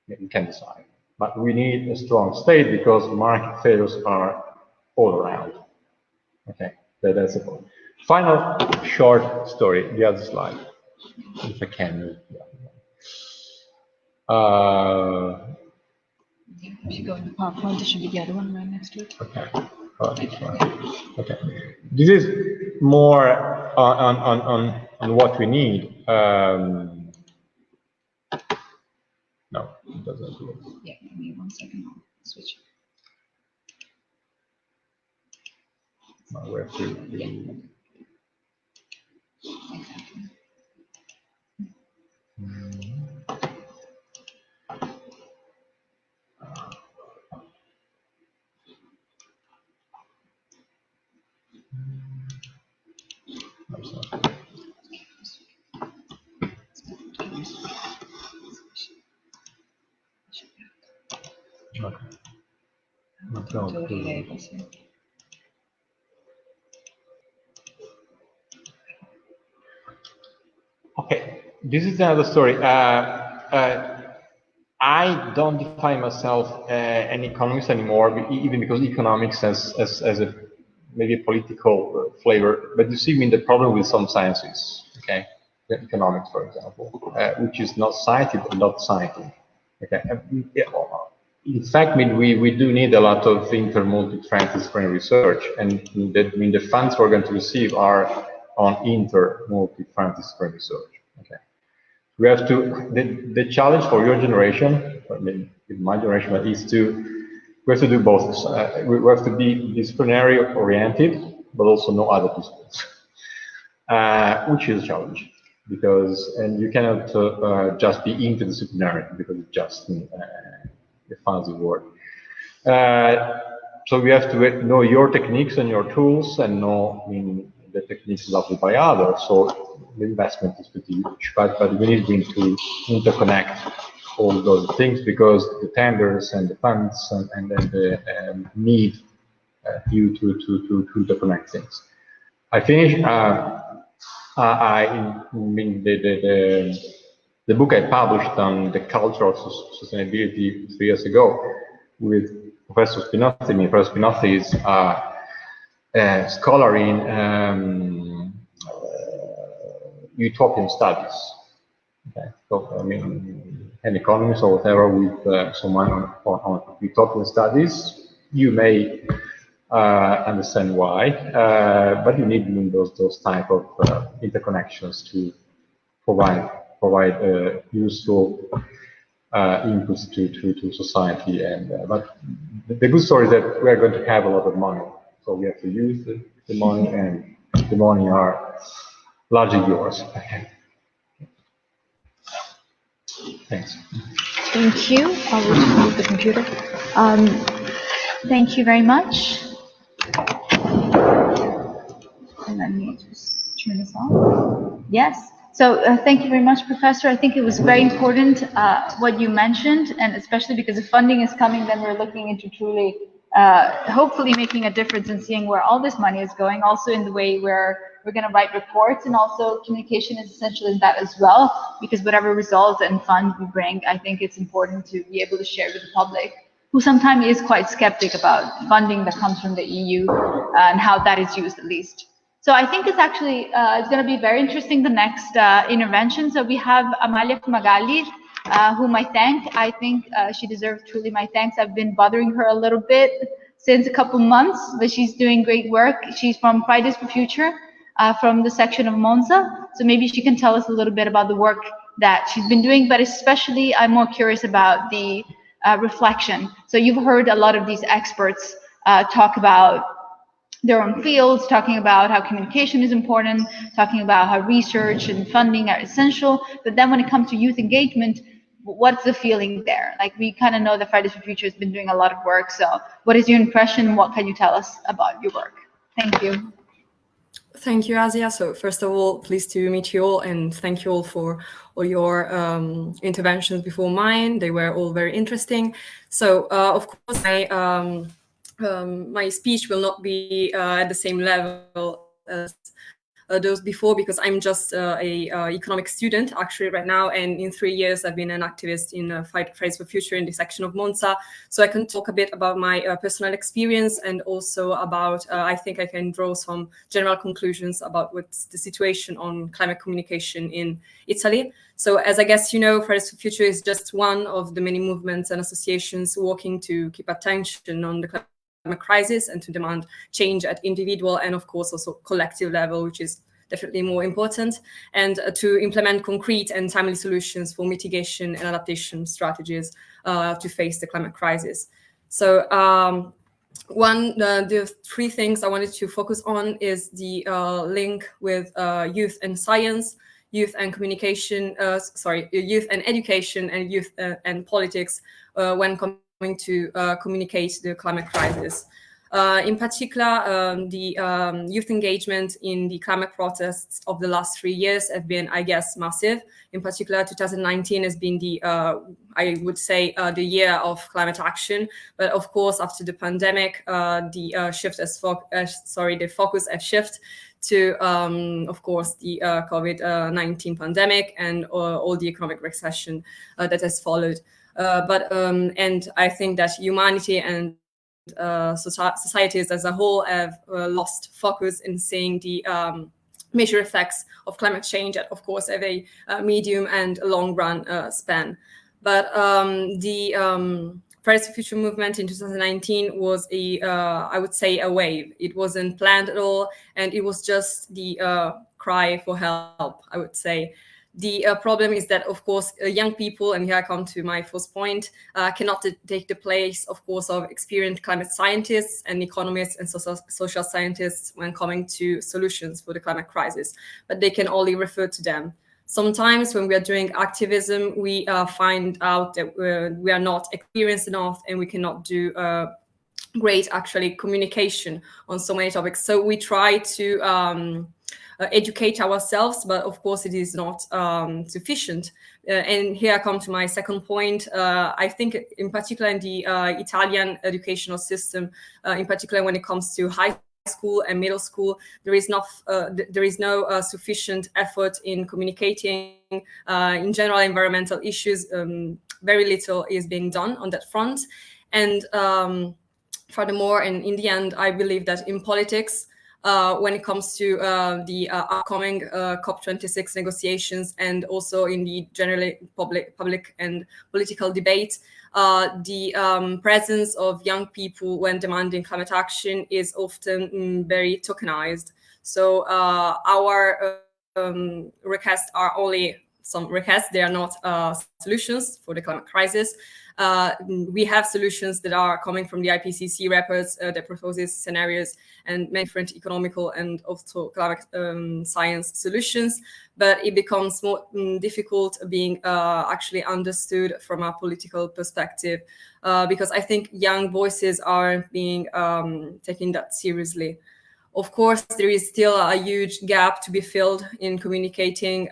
[SPEAKER 5] You can decide. But we need a strong state because market failures are all around. Okay, that's the point. Final short story, the other slide, if I can move.
[SPEAKER 6] If you go in the PowerPoint, there should be the other one right next to it.
[SPEAKER 5] Okay. Oh, that's right. Okay. This is more on what we need. No, it doesn't do it.
[SPEAKER 6] Yeah, give me 1 second. I'll switch.
[SPEAKER 5] No, we have to.
[SPEAKER 6] Yeah. Exactly.
[SPEAKER 5] I'm sorry. Okay. Okay, this is another story. I don't define myself an economist anymore, even because economics has a maybe a political flavor. But you see, I mean, the problem with some sciences, okay, economics, for example, which is not cited and not cited. Okay, in fact, I mean, we do need a lot of inter-multi-transdisciplinary research, and the funds we're going to receive are on inter-multi-transdisciplinary research. Okay, we have to. The challenge for your generation, I mean, my generation, is to we have to do both. We have to be disciplinary oriented, but also know other disciplines, which is a challenge, and you cannot just be interdisciplinary, because it's just a fancy word. So we have to know your techniques and your tools, and know the techniques adopted by others. So the investment is pretty huge, but we need to interconnect all those things, because the tenders and the funds and the need you to interconnect things. I finished. The book I published on the culture of sustainability 3 years ago with Professor Spinozzi. Professor Spinozzi is a scholar in utopian studies. Okay, so an economist or whatever with someone on utopian studies, you may understand why, but you need those type of interconnections to provide useful inputs to society. But the good story is that we are going to have a lot of money, so we have to use the money, and the money are largely yours. Thanks.
[SPEAKER 1] Thank you. I'll just move the computer. Thank you very much. And let me just turn this on. Yes. So thank you very much, Professor. I think it was very important what you mentioned, and especially because if funding is coming, then we're looking into truly, hopefully making a difference and seeing where all this money is going, also in the way where we're going to write reports, and also communication is essential in that as well, because whatever results and funds we bring, I think it's important to be able to share with the public, who sometimes is quite skeptic about funding that comes from the EU and how that is used, at least. So I think it's actually, it's going to be very interesting, the next intervention. So we have Amalia Fumagalli, whom I thank. I think she deserves truly my thanks. I've been bothering her a little bit since a couple months, but she's doing great work. She's from Fridays for Future, from the section of Monza. So maybe she can tell us a little bit about the work that she's been doing, but especially I'm more curious about the reflection. So you've heard a lot of these experts talk about their own fields, talking about how communication is important, talking about how research and funding are essential. But then when it comes to youth engagement, what's the feeling there? Like, we kind of know that Fridays for Future has been doing a lot of work. So what is your impression? What can you tell us about your work? Thank you.
[SPEAKER 7] Thank you, Asia. So first of all, pleased to meet you all, and thank you all for all your interventions before mine. They were all very interesting. So of course, my speech will not be at the same level as those before, because I'm just a economic student actually right now, and in 3 years I've been an activist in Fridays for Future in the section of Monza. So I can talk a bit about my personal experience, and also about I think I can draw some general conclusions about what's the situation on climate communication in Italy. So as I guess you know, Fridays for Future is just one of the many movements and associations working to keep attention on the climate crisis and to demand change at individual and of course also collective level, which is definitely more important, and to implement concrete and timely solutions for mitigation and adaptation strategies to face the climate crisis. So the 3 things I wanted to focus on is the link with youth and science, youth and communication, youth and education, and youth and politics when coming to communicate the climate crisis. In particular, the youth engagement in the climate protests of the last 3 years have been, I guess, massive. In particular, 2019 has been the, I would say, the year of climate action. But of course, after the pandemic, the focus has shifted to, of course, the COVID-19 pandemic and all the economic recession that has followed. And I think that humanity and societies as a whole have lost focus in seeing the major effects of climate change that, of course, have a medium and long run span. But the Fridays for Future movement in 2019 was I would say, a wave. It wasn't planned at all, and it was just the cry for help, I would say. The problem is that, of course, young people, and here I come to my first point, cannot take the place, of course, of experienced climate scientists and economists and social scientists when coming to solutions for the climate crisis, but they can only refer to them. Sometimes when we are doing activism, we find out that we are not experienced enough and we cannot do great, actually, communication on so many topics. So we try to educate ourselves, but of course it is not sufficient. And here I come to my second point. I think in particular in the Italian educational system, in particular when it comes to high school and middle school, there is no sufficient effort in communicating in general environmental issues. Very little is being done on that front. And furthermore, and in the end, I believe that in politics, when it comes to the upcoming COP26 negotiations and also in the generally public and political debate, the presence of young people when demanding climate action is often very tokenized. So our requests are only some requests, they are not solutions for the climate crisis. We have solutions that are coming from the IPCC reports that proposes scenarios and many different economical and also climate science solutions, but it becomes more difficult being actually understood from a political perspective, because I think young voices aren't being taken that seriously. Of course, there is still a huge gap to be filled in communicating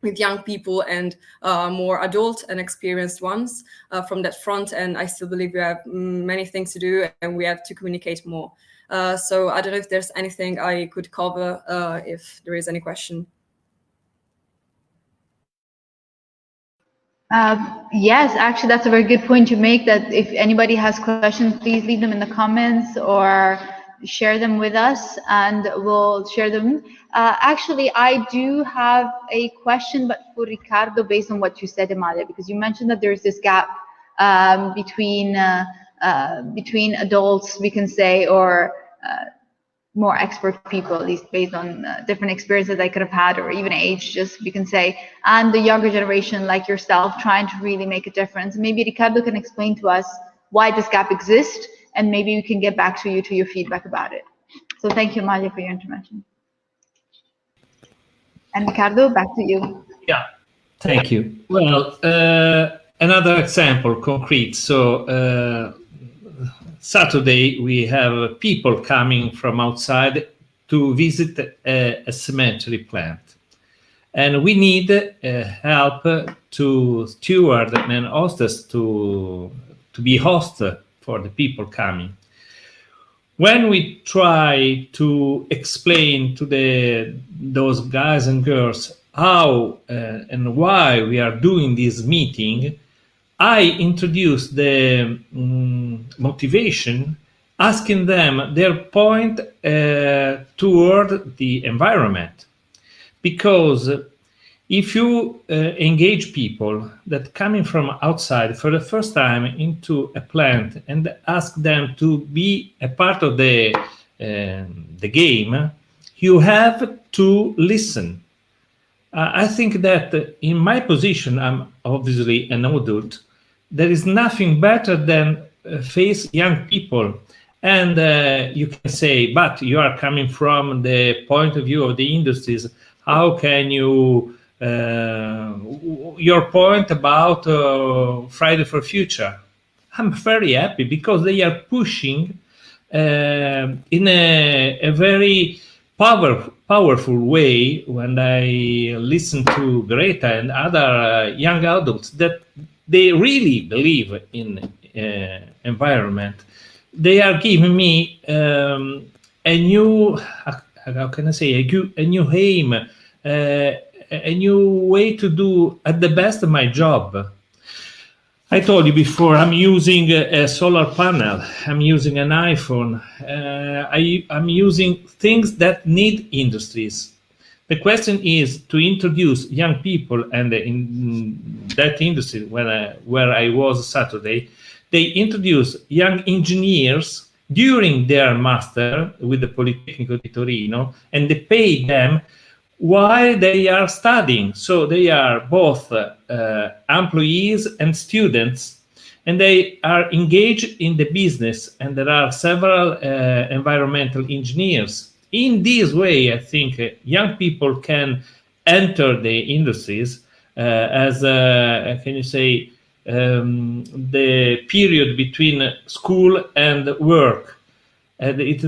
[SPEAKER 7] with young people and more adult and experienced ones from that front. And I still believe we have many things to do and we have to communicate more. So I don't know if there's anything I could cover, if there is any question.
[SPEAKER 1] Yes, actually, that's a very good point you make, that if anybody has questions, please leave them in the comments or share them with us and we'll share them. Actually, I do have a question, but for Riccardo, based on what you said, Amalia, because you mentioned that there's this gap between adults, we can say, or more expert people, at least based on different experiences I could have had, or even age, just we can say, and the younger generation like yourself trying to really make a difference. Maybe Riccardo can explain to us why this gap exists, and maybe we can get back to your feedback about it. So thank you, Amalia, for your intervention. And Riccardo, back to you.
[SPEAKER 2] Yeah, thank you. Well, another example, concrete. So Saturday, we have people coming from outside to visit a cemetery plant. And we need help to steward and hostess to be host for the people coming. When we try to explain to those guys and girls how and why we are doing this meeting, I introduce the motivation, asking them their point toward the environment. Because if you engage people that coming from outside for the first time into a plant and ask them to be a part of the game, you have to listen. I think that in my position, I'm obviously an adult, there is nothing better than face young people. And you can say, but you are coming from the point of view of the industries. How can you, your point about Friday for Future? I'm very happy because they are pushing in a very powerful way. When I listen to Greta and other young adults that they really believe in environment, they are giving me a new, how can I say, a new aim, a new way to do at the best my job. I told you before, I'm using a solar panel, I'm using an iPhone, I'm using things that need industries. The question is to introduce young people, and in that industry where I was Saturday, they introduce young engineers during their master with the Politecnico di Torino, and they pay them while they are studying. So they are both employees and students, and they are engaged in the business, and there are several environmental engineers. In this way, I think young people can enter the industries as, can you say, the period between school and work. And it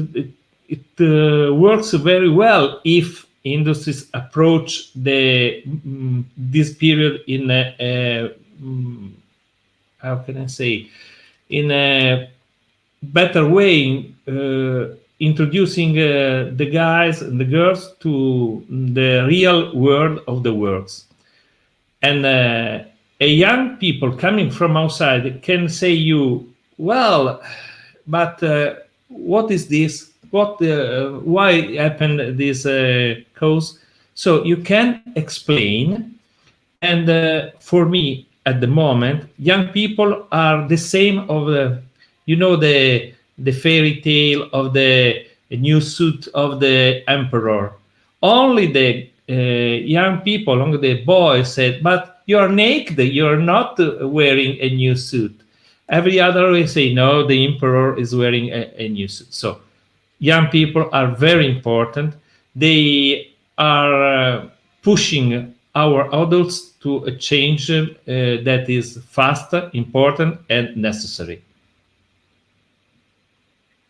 [SPEAKER 2] works very well if industries approach this period in how can I say, in a better way, introducing the guys and the girls to the real world of the works. And a young people coming from outside can say you, well, but what is this? Why happened this cause? So you can explain. And for me, at the moment, young people are the same of the fairy tale of the new suit of the emperor. Only the young people, only the boys said, but you're naked, you're not wearing a new suit. Every other will say, no, the emperor is wearing a new suit. So young people are very important. They are pushing our adults to a change that is fast, important, and necessary.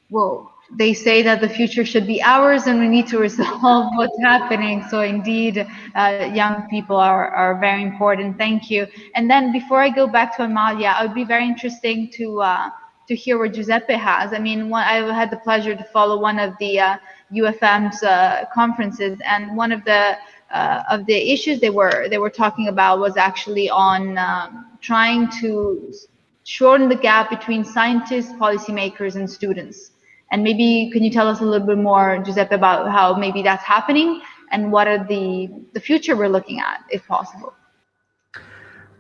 [SPEAKER 1] Well, they say that the future should be ours and we need to resolve what's happening. So indeed, young people are very important. Thank you. And then before I go back to Amalia, it would be very interesting to hear what Giuseppe has. I mean, I had the pleasure to follow one of the UFM's conferences, and one of the issues they were talking about was actually on trying to shorten the gap between scientists, policymakers, and students. And maybe can you tell us a little bit more, Giuseppe, about how maybe that's happening and what are the future we're looking at, if possible?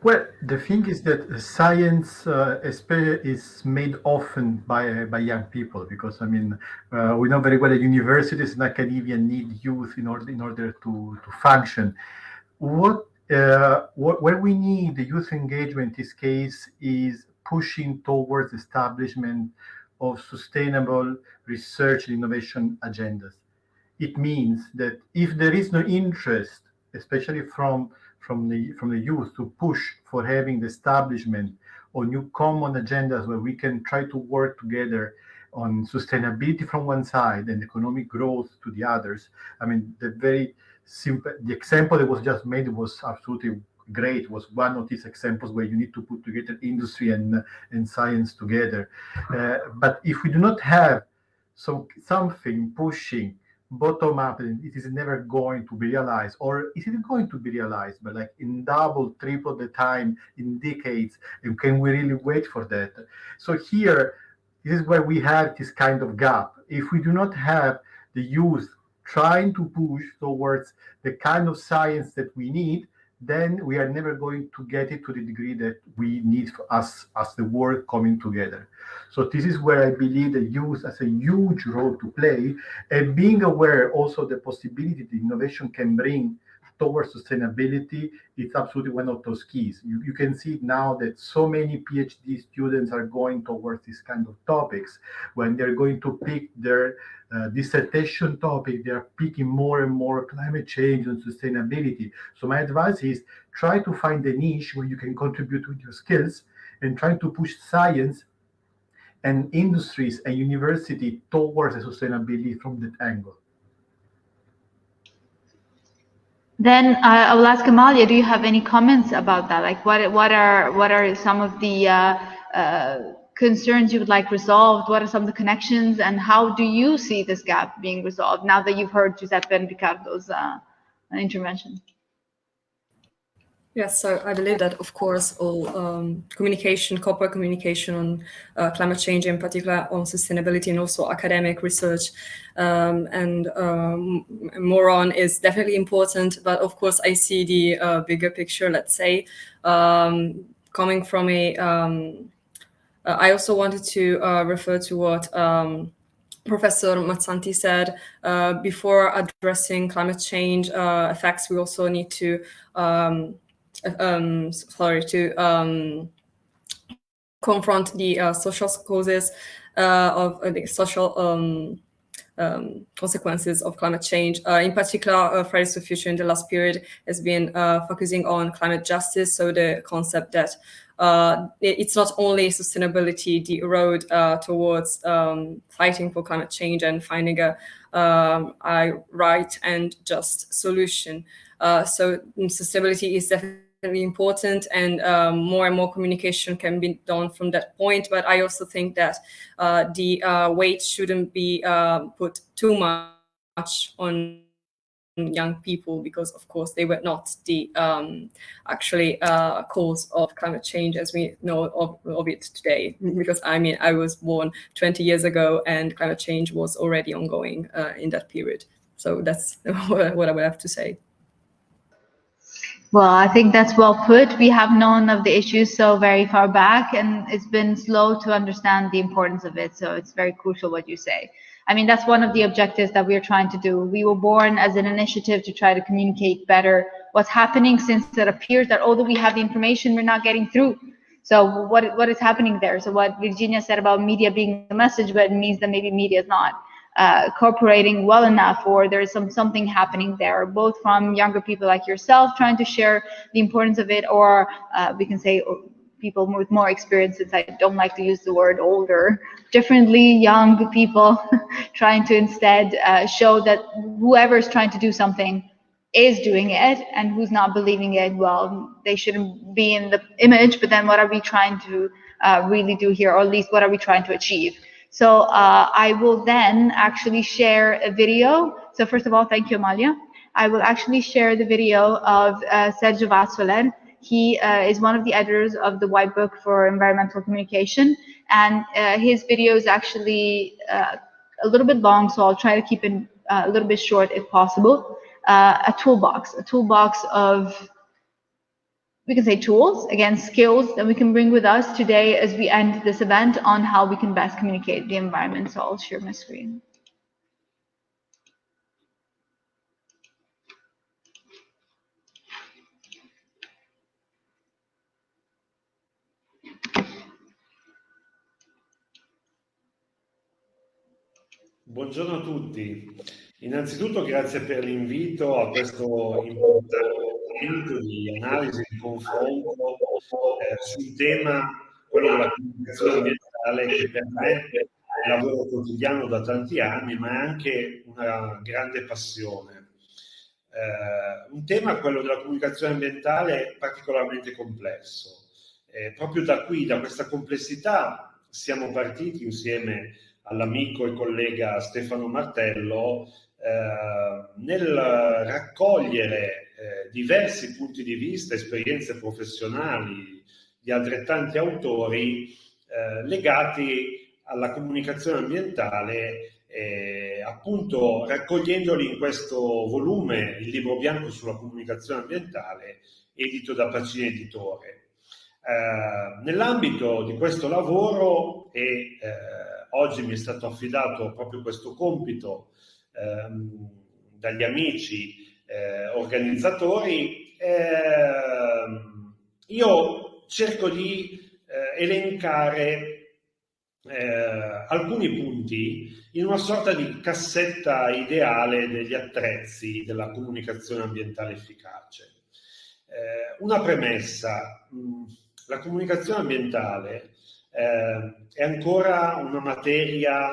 [SPEAKER 4] Well, the thing is that science is made often by young people, because I mean we know very well that universities and academia need youth in order to function. Where we need the youth engagement in this case is pushing towards establishment of sustainable research and innovation agendas. It means that if there is no interest, especially from the youth, to push for having the establishment of new common agendas where we can try to work together on sustainability from one side and economic growth to the others. I mean, the example that was just made was absolutely great. Was one of these examples where you need to put together industry and science together. But if we do not have something pushing bottom up, it is never going to be realized, or is it going to be realized, but like in double, triple the time, in decades, and can we really wait for that? So here, this is where we have this kind of gap. If we do not have the youth trying to push towards the kind of science that we need, then we are never going to get it to the degree that we need for us as the world coming together. So this is where I believe the youth has a huge role to play, and being aware also the possibility that innovation can bring towards sustainability is absolutely one of those keys. You can see now that so many PhD students are going towards this kind of topics. When they're going to pick their dissertation topic, they're picking more and more climate change and sustainability. So my advice is try to find a niche where you can contribute with your skills and try to push science and industries and university towards the sustainability from that angle.
[SPEAKER 1] Then I will ask Amalia, do you have any comments about that? Like what are some of the concerns you would like resolved? What are some of the connections, and how do you see this gap being resolved now that you've heard Giuseppe and Riccardo's intervention?
[SPEAKER 7] Yes, so I believe that, of course, all communication, corporate communication on climate change, in particular on sustainability, and also academic research and more on, is definitely important. But of course, I see the bigger picture, let's say, coming from a... I also wanted to refer to what Professor Mazzanti said, before addressing climate change effects, we also need to confront the social causes of the social consequences of climate change. In particular, Fridays for Future in the last period has been focusing on climate justice, so the concept that it's not only sustainability, the road towards fighting for climate change and finding a right and just solution. So sustainability is definitely important, and more communication can be done from that point. But I also think that the weight shouldn't be put too much on young people, because of course they were not the actually cause of climate change as we know of it today, because I mean I was born 20 years ago and climate change was already ongoing in that period. So that's what I would have to say.
[SPEAKER 1] Well, I think that's well put. We have known of the issues so very far back, and it's been slow to understand the importance of it. So it's very crucial what you say. I mean, that's one of the objectives that we're trying to do. We were born as an initiative to try to communicate better what's happening, since it appears that although we have the information, we're not getting through. So what is happening there? So what Virginia said about media being the message, but it means that maybe media is not cooperating well enough, or there's something happening there, both from younger people like yourself trying to share the importance of it, or we can say people with more experience, since I don't like to use the word older, differently young people trying to instead show that whoever's trying to do something is doing it, and who's not believing it, well, they shouldn't be in the image, but then what are we trying to really do here, or at least what are we trying to achieve? So I will then actually share a video. So first of all, thank you, Amalia. I will actually share the video of Sergio Vasilen. He is one of the editors of the White Book for Environmental Communication, and his video is actually a little bit long, so I'll try to keep it a little bit short if possible. A toolbox of, we can say, tools, again, skills that we can bring with us today as we end this event on how we can best communicate the environment. So I'll share my screen.
[SPEAKER 8] Buongiorno a tutti. Innanzitutto grazie per l'invito a questo importante momento di analisi e di confronto sul tema, quello della comunicazione ambientale, che per me è lavoro quotidiano da tanti anni, ma è anche una grande passione. Un tema, quello della comunicazione ambientale, particolarmente complesso. Proprio da qui, da questa complessità, siamo partiti insieme all'amico e collega Stefano Martello nel raccogliere diversi punti di vista, esperienze professionali di altrettanti autori legati alla comunicazione ambientale, appunto raccogliendoli in questo volume, il libro bianco sulla comunicazione ambientale, edito da Pacini Editore. Nell'ambito di questo lavoro oggi mi è stato affidato proprio questo compito dagli amici organizzatori. Io cerco di elencare alcuni punti in una sorta di cassetta ideale degli attrezzi della comunicazione ambientale efficace. Una premessa: la comunicazione ambientale è ancora una materia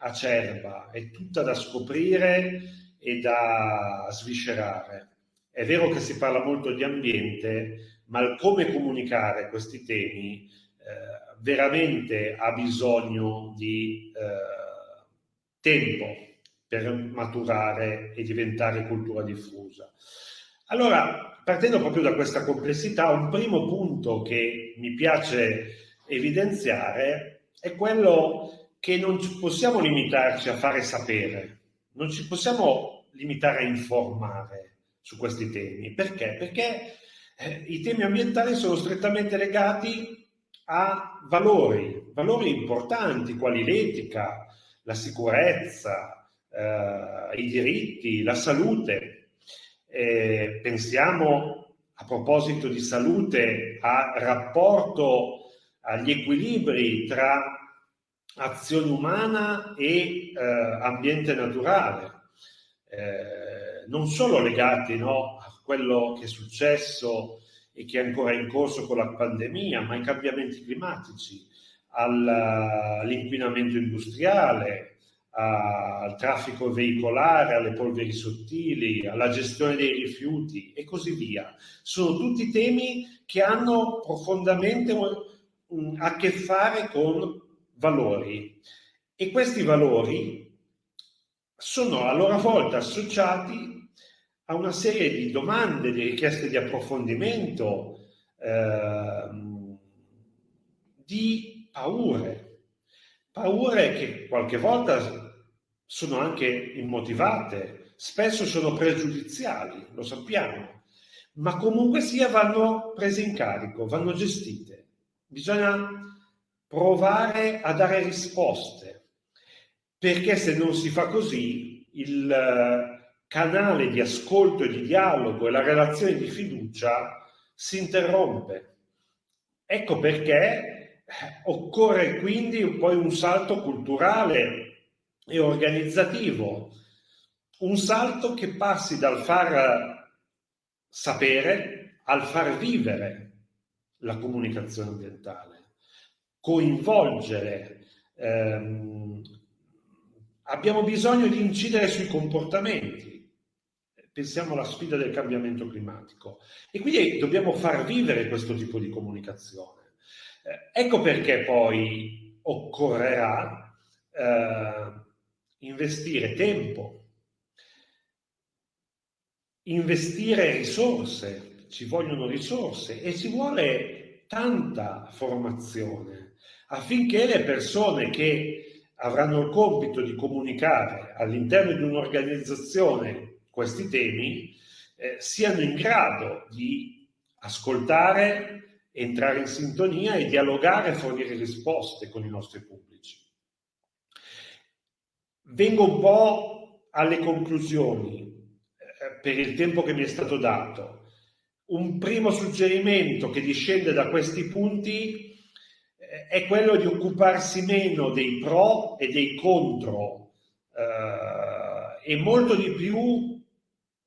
[SPEAKER 8] acerba, è tutta da scoprire e da sviscerare. È vero che si parla molto di ambiente, ma il come comunicare questi temi veramente ha bisogno di tempo per maturare e diventare cultura diffusa. Allora, partendo proprio da questa complessità, un primo punto che mi piace evidenziare è quello che non possiamo limitarci a fare sapere, non ci possiamo limitare a informare su questi temi. Perché? Perché i temi ambientali sono strettamente legati a valori importanti, quali l'etica, la sicurezza, i diritti, la salute. Pensiamo, a proposito di salute, al rapporto, agli equilibri tra azione umana e ambiente naturale, non solo legati, no, a quello che è successo e che è ancora in corso con la pandemia, ma ai cambiamenti climatici, all'inquinamento industriale, al traffico veicolare, alle polveri sottili, alla gestione dei rifiuti e così via. Sono tutti temi che hanno profondamente a che fare con valori, e questi valori sono a loro volta associati a una serie di domande, di richieste di approfondimento, di paure che qualche volta sono anche immotivate, spesso sono pregiudiziali, lo sappiamo, ma comunque sia vanno prese in carico, vanno gestite. Bisogna provare a dare risposte, perché se non si fa così il canale di ascolto e di dialogo e la relazione di fiducia si interrompe. Ecco perché occorre quindi poi un salto culturale e organizzativo, un salto che passi dal far sapere al far vivere la comunicazione ambientale, coinvolgere. Abbiamo bisogno di incidere sui comportamenti. Pensiamo alla sfida del cambiamento climatico, e quindi dobbiamo far vivere questo tipo di comunicazione. Ecco perché poi occorrerà investire tempo, investire risorse, ci vogliono risorse e ci vuole tanta formazione affinché le persone che avranno il compito di comunicare all'interno di un'organizzazione questi temi siano in grado di ascoltare, entrare in sintonia e dialogare e fornire risposte con i nostri pubblici. Vengo un po' alle conclusioni per il tempo che mi è stato dato. Un primo suggerimento che discende da questi punti è quello di occuparsi meno dei pro e dei contro e molto di più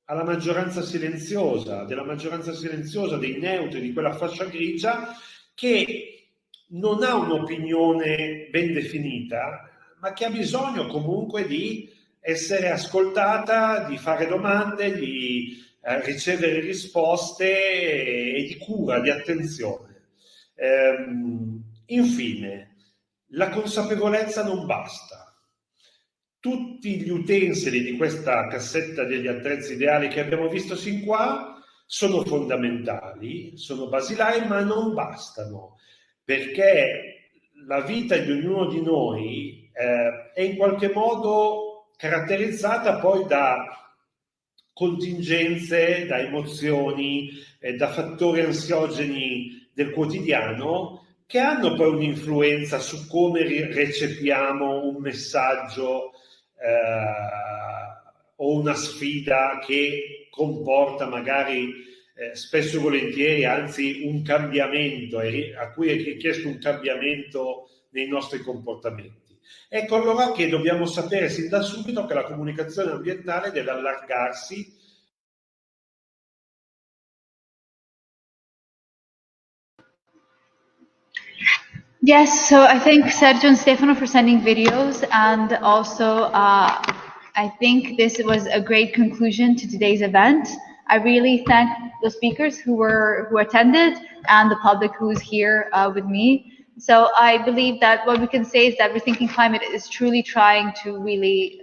[SPEAKER 8] alla maggioranza silenziosa, della maggioranza silenziosa, dei neutri, di quella fascia grigia che non ha un'opinione ben definita, ma che ha bisogno comunque di essere ascoltata, di fare domande, di ricevere risposte e di cura, di attenzione. Infine, la consapevolezza non basta. Tutti gli utensili di questa cassetta degli attrezzi ideali che abbiamo visto sin qua sono fondamentali, sono basilari, ma non bastano, perché la vita di ognuno di noi è in qualche modo caratterizzata poi da contingenze, da emozioni, da fattori ansiogeni del quotidiano che hanno poi un'influenza su come recepiamo un messaggio o una sfida che comporta magari spesso e volentieri, anzi un cambiamento, a cui è richiesto un cambiamento nei nostri comportamenti. Ecco allora che dobbiamo sapere sin da subito che la comunicazione ambientale deve allargarsi.
[SPEAKER 1] Yes, so I thank Sergio and Stefano for sending videos, and also I think this was a great conclusion to today's event. I really thank the speakers who attended and the public who is here with me. So I believe that what we can say is that Rethinking Climate is truly trying to really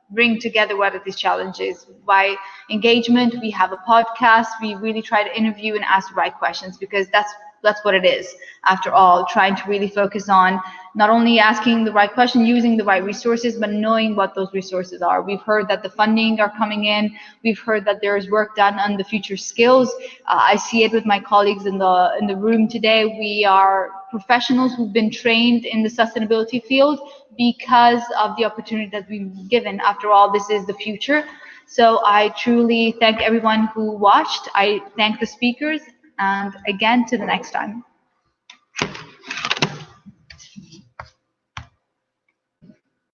[SPEAKER 1] bring together what are these challenges. By engagement, we have a podcast, we really try to interview and ask the right questions, because that's what it is, after all, trying to really focus on not only asking the right question, using the right resources, but knowing what those resources are. We've heard that the funding are coming in. We've heard that there is work done on the future skills. I see it with my colleagues in the room today. We are professionals who've been trained in the sustainability field, because of the opportunity that we've been given. After all, this is the future. So I truly thank everyone who watched. I thank the speakers, and again, to the next time.